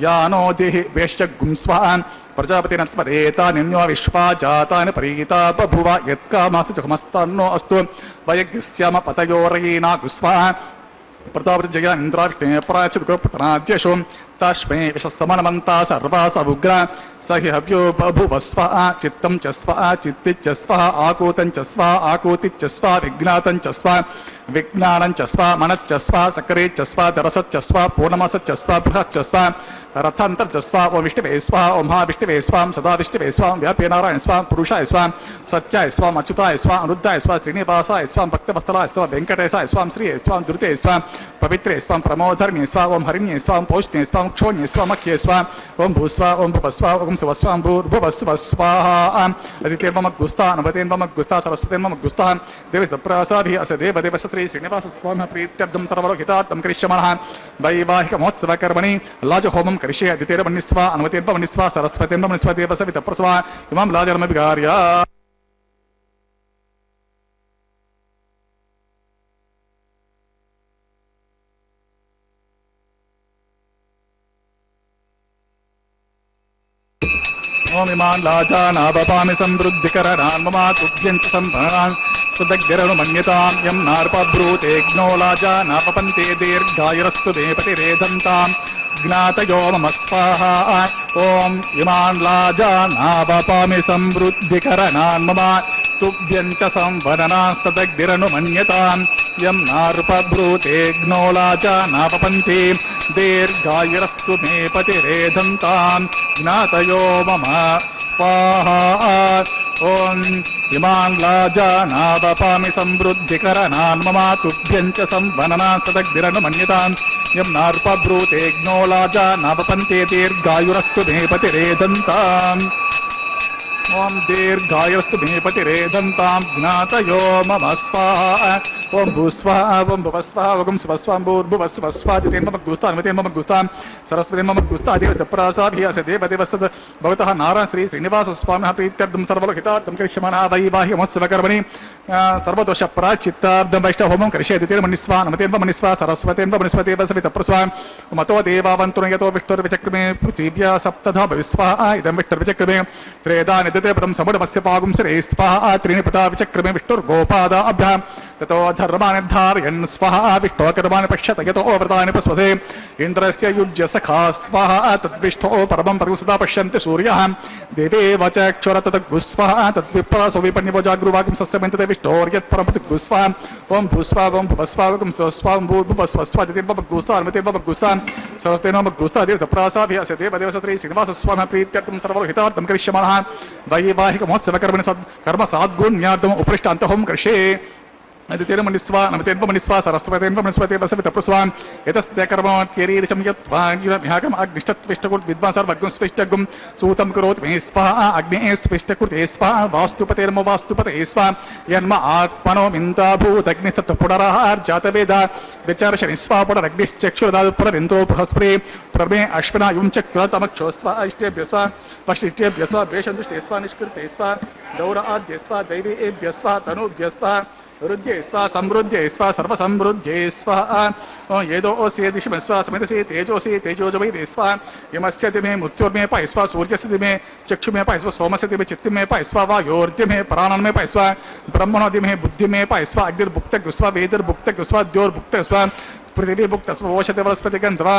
यानो देहि वेश्यगुं स्वाहा प्रजापतिनत्वदेतानिन्यो विश्वा जातानि परीता बभुव यत्कामास्तु जगमस्तन्नो अस्तु वयज्ञस्याम पतयोरयीना गुस्वाहा प्रतापति जया इंद्राविष्णे प्राच्युतनाद्यशो तस्मै विशस्समनमन्ता सर्वा समुग्रा स हि हव्यो बभुव स्वः चित्तं च स्वः चित्तिश्च स्वः आकूतं च स्वः आकूतिश्च स्वः विज्ञातं च स्वः विज्ञानं च स्वः मनश्च स्वः सकरे च स्वः दरसच्च स्वः पूर्णमसच्च स्वः बृहश्च स्वः रथान्तर च स्वः ओम विष्णवे स्वः ओम महाविष्णवे स्वः सदा विष्णवे स्वः व्याप्य नारायण स्वः पुरुषाय स्वः सत्याय स्वः अच्युताय स्वः अनिरुद्धाय स्वः श्रीनिवासाय स्वः भक्तवत्सलाय स्वः वेंकटेशाय स्वः श्रीये स्वः दुर्ते स्वः पवित्रे स्वः प्रमोधर्म्ये स्वः ओम हरिण्ये स्वः पौष्णे स्वः क्षोण्ये स्वा मख्ये स्वा ओम भूस्वा ओम भुवस्वा ओम सुवस्वा भूर्भुवस्व स्वाहा अदितेर्वमग्गुस्ता नवतेर्वमग्गुस्ता सरस्वतेर्वमग्गुस्ता देवस्तप्रसाभिः अस्य देवदेवस्य श्री श्रीनिवासस्वामिनः प्रीत्यर्थं सर्वलोकितार्थं करिष्यामः वैवाहिकमहोत्सवकर्मणि लाजहोमं करिष्ये अदितेर्वन्निस्वा नवतेर्वन्निस्वा सरस्वतेर्वन्निस्वा देवस्य वितप्रसवा इमां लाजर्मविगार्य ओम इमान लाजानावपामि समृद्धिकरणान् मम तुभ्यञ्च सम्भरान् सदग्रनुमन्यतां यं नार्पब्रूतेऽग्नो लाजानापपन्ते दीर्घायुरस्तु देपतिरेधन्तां ज्ञातयो मम स्वाहा ओम इमान लाजानावपामि समृद्धिकरणान् मम तुभ्यञ्च संवदनान् सदग्रनुमन्यतां यं नार्पब्रूतेऽग्नो लाजानापपन्ते दीर्घायुरस्तु मे पतिरेधन्तां ज्ञातयो मम स्वाहा ओम इमान् लाजानावपामि समृद्धिकरणान् मम तुभ्यञ्च संवदनान् सदग्रनुमन्यतां यं नार्पब्रूतेऽग्नो लाजानापपन्ते दीर्घायुरस्तु मे पतिरेधन्ताम् ओम दीर्घायुस्तु मे पतिरेधन्तां ज्ञातयो मम स्वाहा ओम भूस्वाहा ओम भुवस्वाहा ओम सुवस्वाहा भूर्भुवस्वस्वाहा दितेर्वमग्गुस्ता नवतेर्वमग्गुस्ता सरस्वतेर्वमग्गुस्ता देवतप्रसाभिः अस्य देवदेवस्य भवतः नारायण श्री श्रीनिवासस्वामिनः प्रीत्यर्थं सर्वलोकितार्थं करिष्यामः वैवाहिकमहोत्सवकर्मणि सर्वदोषप्रायश्चित्तार्थं वैष्णवहोमं करिष्ये दितेर्वन्निस्वा नवतेर्वमन्निस्वा सरस्वतेर्वमन्निस्वा देवस्य वितप्रसवा मतो देवावन्तु यतो विष्णुर्विचक्रमे पृथिव्या सप्तधा भविस्वाहा इदं विष्णुर्विचक्रमे त्रेधा निदते पदं समुडमस्य पागुं श्रे स्वाहा त्रीणि पदा विचक्रमे विष्णुर्गोपादाभ्यां ततो धर्मान् निर्धारयन् स्वाहा विष्णो कर्माणि पश्यत यतो व्रतानि पस्वसे इन्द्रस्य युज्य सखा स्वाहा तद्विष्ठो परमं पदं सदा पश्यन्ति सूर्यः देवे वचक्षुर तद्गुस्वाहा तद्विप्रासो विपन्यवो जागृवागं सस्यमन्तते विष्णोर्यत् परमपदगुस्वाहा ओम भूस्वा ओम भुवस्वा ओम स्वस्वा ओम भूर्भुवस्वस्वा दितिर्वमग्गुस्ता अन्वतेर्वमग्गुस्ता सरस्वतेर्वमग्गुस्ता देवतप्रसाभिः अस्य देवदेवस्य श्री श्रीनिवासस्वामिनः प्रीत्यर्थं सर्वलोकितार्थं करिष्यामः वैवाहिकमहोत्सवकर्मणि कर्म साद्गुण्यार्थम् उपरिष्टान्तहोमं करिष्ये अदितेर्वमन्निस्वा नवतेर्वमन्निस्वा सरस्वतेर्वमन्निस्वा देवस्य वितप्रसवा एतस्य कर्मोत्यरीरिचं यत्त्वा ह्याकम् अग्निष्टत्विष्टकुर्त विद्वान् सर्वज्ञस्विष्टगुं सूतं करोति मे स्वाहा अग्नेः स्विष्टकुर्ते स्वाहा वास्तुपतेर्म वास्तुपते स्वाहा यन्म आत्मनो मिन्दाभूतग्निस्तत्तु पुनरार्जातवेदा विचारशनि स्वाहा पुनरग्निश्चक्षुरदात् पुनरिन्दो बृहस्पति प्रमे अश्विना युं चक्षुरतमक्षो स्वाहा इष्टेभ्यः स्वाहा पश्चिष्टेभ्यः स्वाहा भेषन्दुष्टे स्वाहा निष्कृते स्वाहा गौराद्य स्वाहा दैवेभ्यः स्वाहा तनूभ्यः स्वाहा रुद्ये स्वा समृद्ध्ये स्वा सर्वसमृद्ध्ये स्वाहा येदो ओस्येदिशि स्वा समितसि तेजोसि तेजोजवै स्वा यमस्य दिमे मृत्युर्मे पाय स्वा सूर्यस्य दिमे चक्षुमे पाय स्वा सोमस्य दिमे चित्तिमे पाय स्वा वायोर्दिमे प्राणन्मे पाय स्वा ब्रह्मणो दिमे बुद्धिमे पाय स्वा अग्निर्भुक्तः स्वा वेदिर्भुक्तः स्वा द्योर्भुक्तः स्वा पृथिवी भुक्त स्व ओषधि वनस्पति गंधवा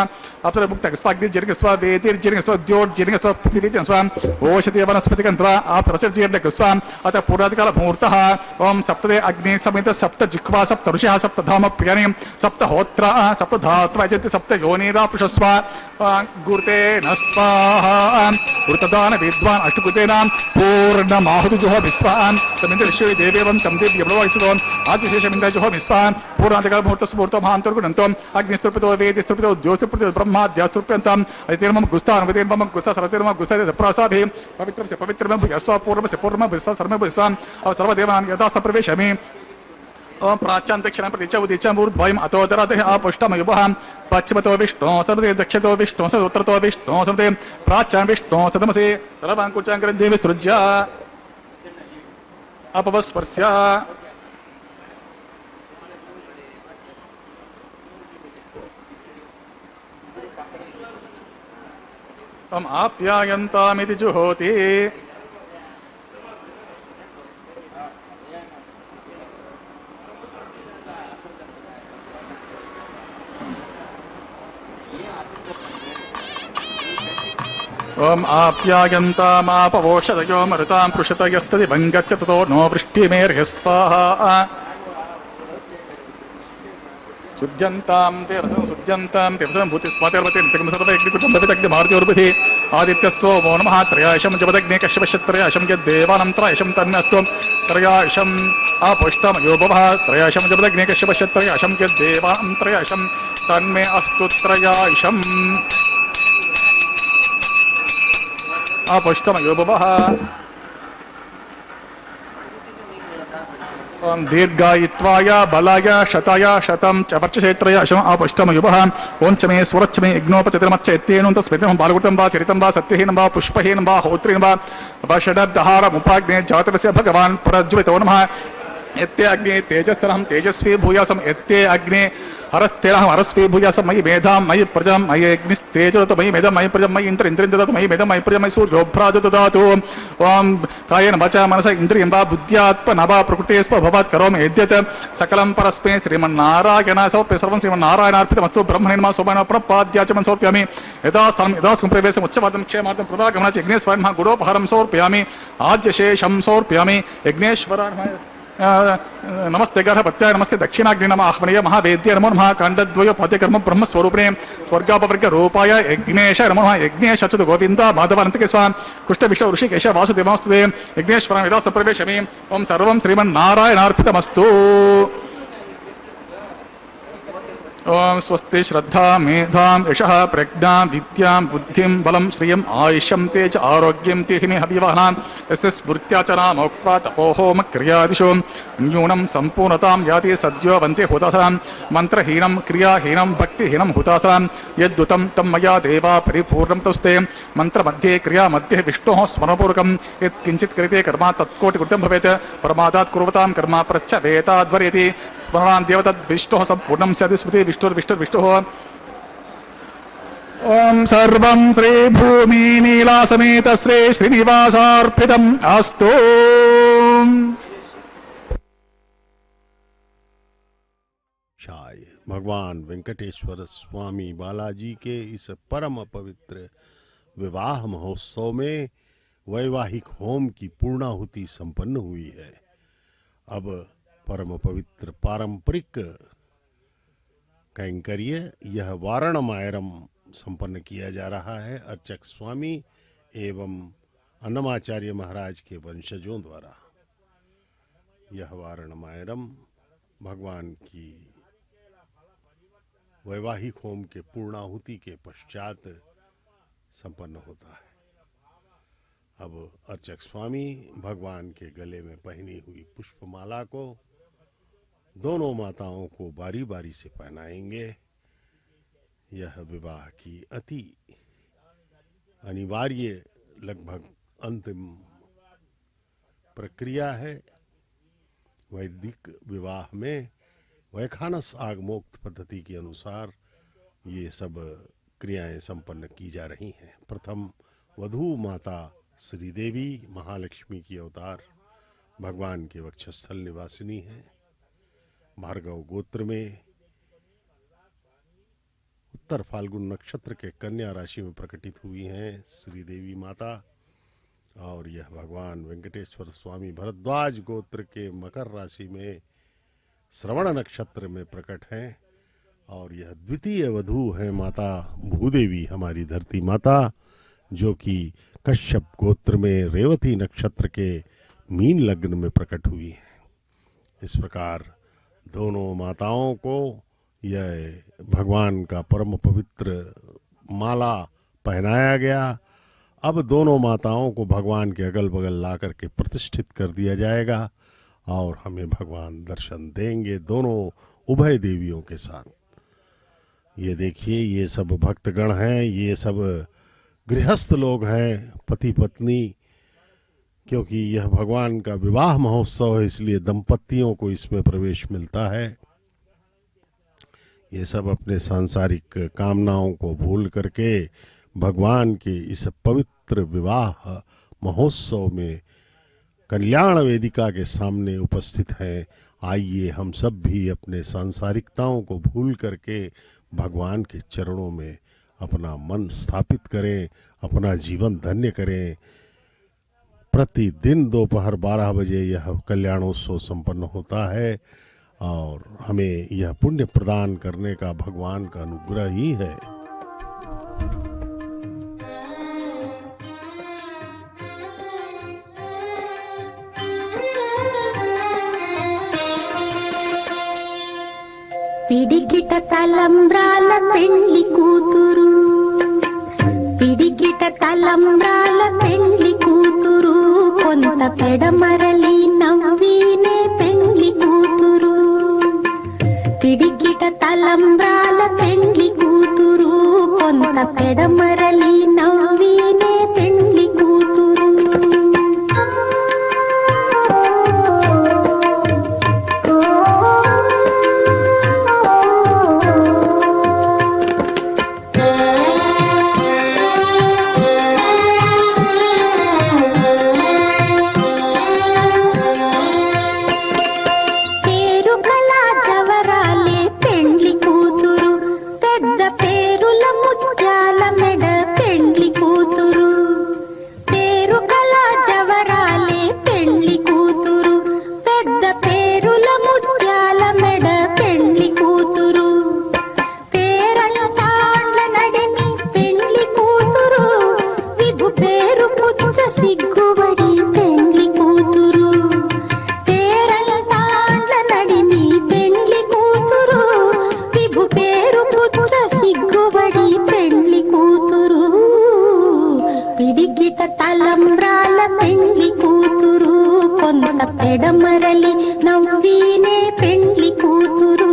अप्सर भुक्त स्व अग्निर्जनिक स्व वेदिर्जनिक स्व द्योर्जनिक स्व पृथ्वी स्व ओषधि वनस्पति गंधवा अप्रसर्जनिक स्व अतः पूर्वाधिकाल मुहूर्तः ओम सप्तदे अग्नि समेत सप्त जिह्वा सप्त ऋषिः सप्त धाम प्रियाणि सप्त होत्रा सप्त धात्वा जति सप्त योनिरापुषस्व गुरुते न स्वाहा वृतदान विद्वान् अष्टकृतेनां पूर्णमाहुतिजुः विश्वान् समिन्द्रश्वरी देवेवन्तं दिव्यप्रवाहितोन् आदिशेषमिन्द्रजुः विश्वान् पूर्वाधिकाल मुहूर्तस्मुहूर्तो महान्तर्गुणन्तो अग्निस्तृपितो वेदिस्तृपितो ज्योतिस्तृपितो ब्रह्माद्यास्तृप्यन्ताम् अदितेर्मम गुस्ता नवतेर्मम गुस्ता सरतेर्मम गुस्ता प्रसाभे पवित्रस्य पवित्रमं भूयस्वा पूर्णस्य पूर्णमं भूयस्वा सर्वं भूयस्वा सर्वदेवान् यथास्थ प्रवेशामि ओम प्राच्यान्तक्षणं प्रतीच उदीचं ऊर्ध्वयम् अतोदरातः आपुष्टमयुवः पश्चिमतो विष्णो सर्वते दक्षिणतो विष्णो सर्वोत्तरतो विष्णो सर्वते प्राच्यां विष्णो सदमसे तलवाङ्कुचाङ्करं विसृज्य अपवस्पर्श्य हम आप्यायन्तामिति जुहोति ओम आप्यायन्तामापवोषधयो मरुतां पृषतयस्तदि भङ्गच्च ततो नो वृष्टिमेर्ह्य स्वाहा सुज्यन्तां ते रसं सुज्यन्तां ते रसं भूतिस्वातिर्वतीं तिकं सर्वैग्निकुटं भवितग्नि भारतीयोर्भिः आदित्यस्सो वो नमः त्रयाशं जपदग्ने कश्यपश्यत्रयाशं यद्देवानं त्रयाशं तन्नस्तु त्रयाशम् आपुष्टमयो भवः त्रयाशं जपदग्ने कश्यपश्यत्रयाशं यद्देवानं त्रयाशं तन्मे अस्तु त्रयाशम् अपुष्टमयो भवः। ओम दीर्घायित्वाय बलाय शताय शतं च वर्चक्षेत्रय अशम अपुष्टमयुवः। ओम च मे स्वरच्च मे यज्ञोपचतिर्मच्च इत्येनं तस्मितं बालकृतं वा चरितं वा सत्यहीनं वा पुष्पहीनं वा होत्रेण वा वषडदहारमुपाग्ने जातस्य भगवान् परज्वलितो नमः। यत्ते अग्ने तेजस्तरहं तेजस्वी भूयासं यत्ते अग्ने हरस्तेरहं हरस्वी भूयासं मयि मेधां मयि प्रजां मयि अग्निस्तेजो मयि मेधां मयि प्रजां मयि इन्द्र ददातु मयि मेधां मयि प्रजां मयि सूर्योभ्राजो ददातु। ओम कायेन वाचा मनसा इन्द्रियं वा बुद्ध्यात्मना वा प्रकृतेस्व भवात् करोमि यद्यत् सकलं परस्मै श्रीमन्नारायणाय समर्प्य सर्वं श्रीमन्नारायणार्पितमस्तु। ब्रह्मणे नमः सोमेन प्रपाद्या च मन समर्पयामि। यदा स्थानं यदा प्रवेशम् उच्चवादं क्षेमार्थं प्रदागमनाच यज्ञेश्वराय नमः गुडोपहारं समर्पयामि। आज्यशेषं समर्पयामि। यज्ञेश्वराय नमः नमस्ते गर्भपत्याय नमस्ते दक्षिणाग्नि नमः आह्वनीय महावेद्य नमो नमः। काण्डद्वय पद्यकर्म ब्रह्मस्वरूपिणे स्वर्गापवर्ग रूपाय यज्ञेश नमो नमः। यज्ञेश अच्युत गोविन्द माधव अनंतके स्वाहा कुष्ठ विष्णु ऋषिकेश वासुदेवास्तुते। यज्ञेश्वराय यदा प्रवेशयामि। ओम सर्वं श्रीमन्नारायणार्पितमस्तु। ओम स्वस्ति श्रद्धा मेधां यशः प्रज्ञां विद्यां बुद्धिं बलं श्रियं आयुष्यं तेज आरोग्यं तिहिनि हविवहनां यस्य स्फूर्त्याचना मोक्त्वा तपोहोम क्रियादिषु न्यूनं सम्पूर्णतां याति सद्यो वन्ते हुतासनां। मन्त्रहीनं क्रियाहीनं भक्तिहीनं हुतासनां यद्युतं तं मया देवा परिपूर्णं तस्ते। मन्त्रमध्ये क्रियामध्ये विष्णोः स्मरणपूर्वकं यत्किञ्चित् क्रियते कर्म तत्कोटिकृतं भवेत्। प्रमादात् कुर्वतां कर्म प्रच्छवेताद्वर्यति स्मरणान् देव तद्विष्णोः सम्पूर्णं स्यात् स्मृति विष्णुर्विष्णुर्विष्णुः। ओम सर्वं श्री भूमि नीला समेत श्री श्रीनिवासार्पितम् अस्तु। भगवान वेंकटेश्वर स्वामी बालाजी के इस परम पवित्र विवाह महोत्सव में वैवाहिक होम की पूर्णाहुति संपन्न हुई है। अब परम पवित्र पारंपरिक कैंकर्य यह वारणमायरम संपन्न किया जा रहा है अर्चक स्वामी एवं अन्नमाचार्य महाराज के वंशजों द्वारा। यह वारणमायरम भगवान की वैवाहिक होम के पूर्णाहुति के पश्चात संपन्न होता है। अब अर्चक स्वामी भगवान के गले में पहनी हुई पुष्पमाला को दोनों माताओं को बारी बारी से पहनाएंगे। यह विवाह की अति अनिवार्य लगभग अंतिम प्रक्रिया है। वैदिक विवाह में वैखानस आगमोक्त पद्धति के अनुसार ये सब क्रियाएं संपन्न की जा रही हैं। प्रथम वधू माता श्रीदेवी महालक्ष्मी की अवतार भगवान के वक्षस्थल निवासिनी है। भार्गव गोत्र में उत्तर फाल्गुन नक्षत्र के कन्या राशि में प्रकटित हुई हैं श्रीदेवी माता। और यह भगवान वेंकटेश्वर स्वामी भरद्वाज गोत्र के मकर राशि में श्रवण नक्षत्र में प्रकट हैं। और यह द्वितीय वधू है माता भूदेवी हमारी धरती माता, जो कि कश्यप गोत्र में रेवती नक्षत्र के मीन लग्न में प्रकट हुई है। इस प्रकार दोनों माताओं को यह भगवान का परम पवित्र माला पहनाया गया। अब दोनों माताओं को भगवान के अगल बगल ला करके प्रतिष्ठित कर दिया जाएगा और हमें भगवान दर्शन देंगे दोनों उभय देवियों के साथ। ये देखिए, ये सब भक्तगण हैं, ये सब गृहस्थ लोग हैं, पति पत्नी, क्योंकि यह भगवान का विवाह महोत्सव है इसलिए दंपतियों को इसमें प्रवेश मिलता है। ये सब अपने सांसारिक कामनाओं को भूल करके भगवान के इस पवित्र विवाह महोत्सव में कल्याण वेदिका के सामने उपस्थित हैं। आइए हम सब भी अपने सांसारिकताओं को भूल करके भगवान के चरणों में अपना मन स्थापित करें, अपना जीवन धन्य करें। प्रतिदिन दोपहर 12 बजे यह कल्याणोत्सव संपन्न होता है और हमें यह पुण्य प्रदान करने का भगवान का अनुग्रह ही है। పిడికిట తలంబ్రాల పెండ్లి కూతురు, పిడికిట తలంబ్రాల పెండ్లి కూతురు కొంత పెడమరలి నవ్వినే పెండ్లి కూతురు పిడికిట తలంబ్రాల పెండ్లి కూతురు కొంత పెడమరలి నవ్వినే పెండ్లి కూతురు సిగ్గుబడి పెండ్లి కూతురు పేరంటాండ్ల నడిమి పెండ్లి కూతురు విభు పేరు పుచ్చ సిగ్గుబడి పెండ్లి కూతురు పిడికిట తలంబ్రాల పెండ్లి కూతురు కొంత పెడమరలి నవ్వినే పెండ్లి కూతురు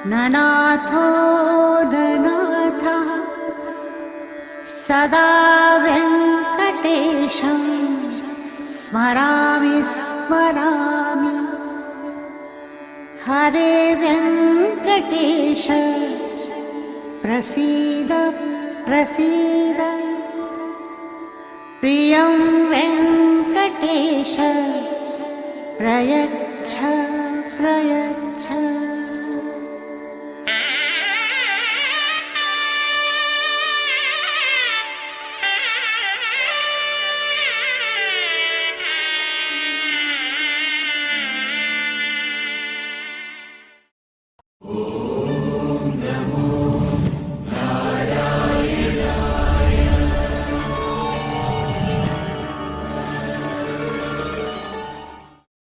ननाथो ननाथः सदा वेङ्कटेशं स्मरामि स्मरामि हरे वेङ्कटेश प्रसीद प्रसीद प्रियं वेङ्कटेश प्रयच्छ प्रयच्छ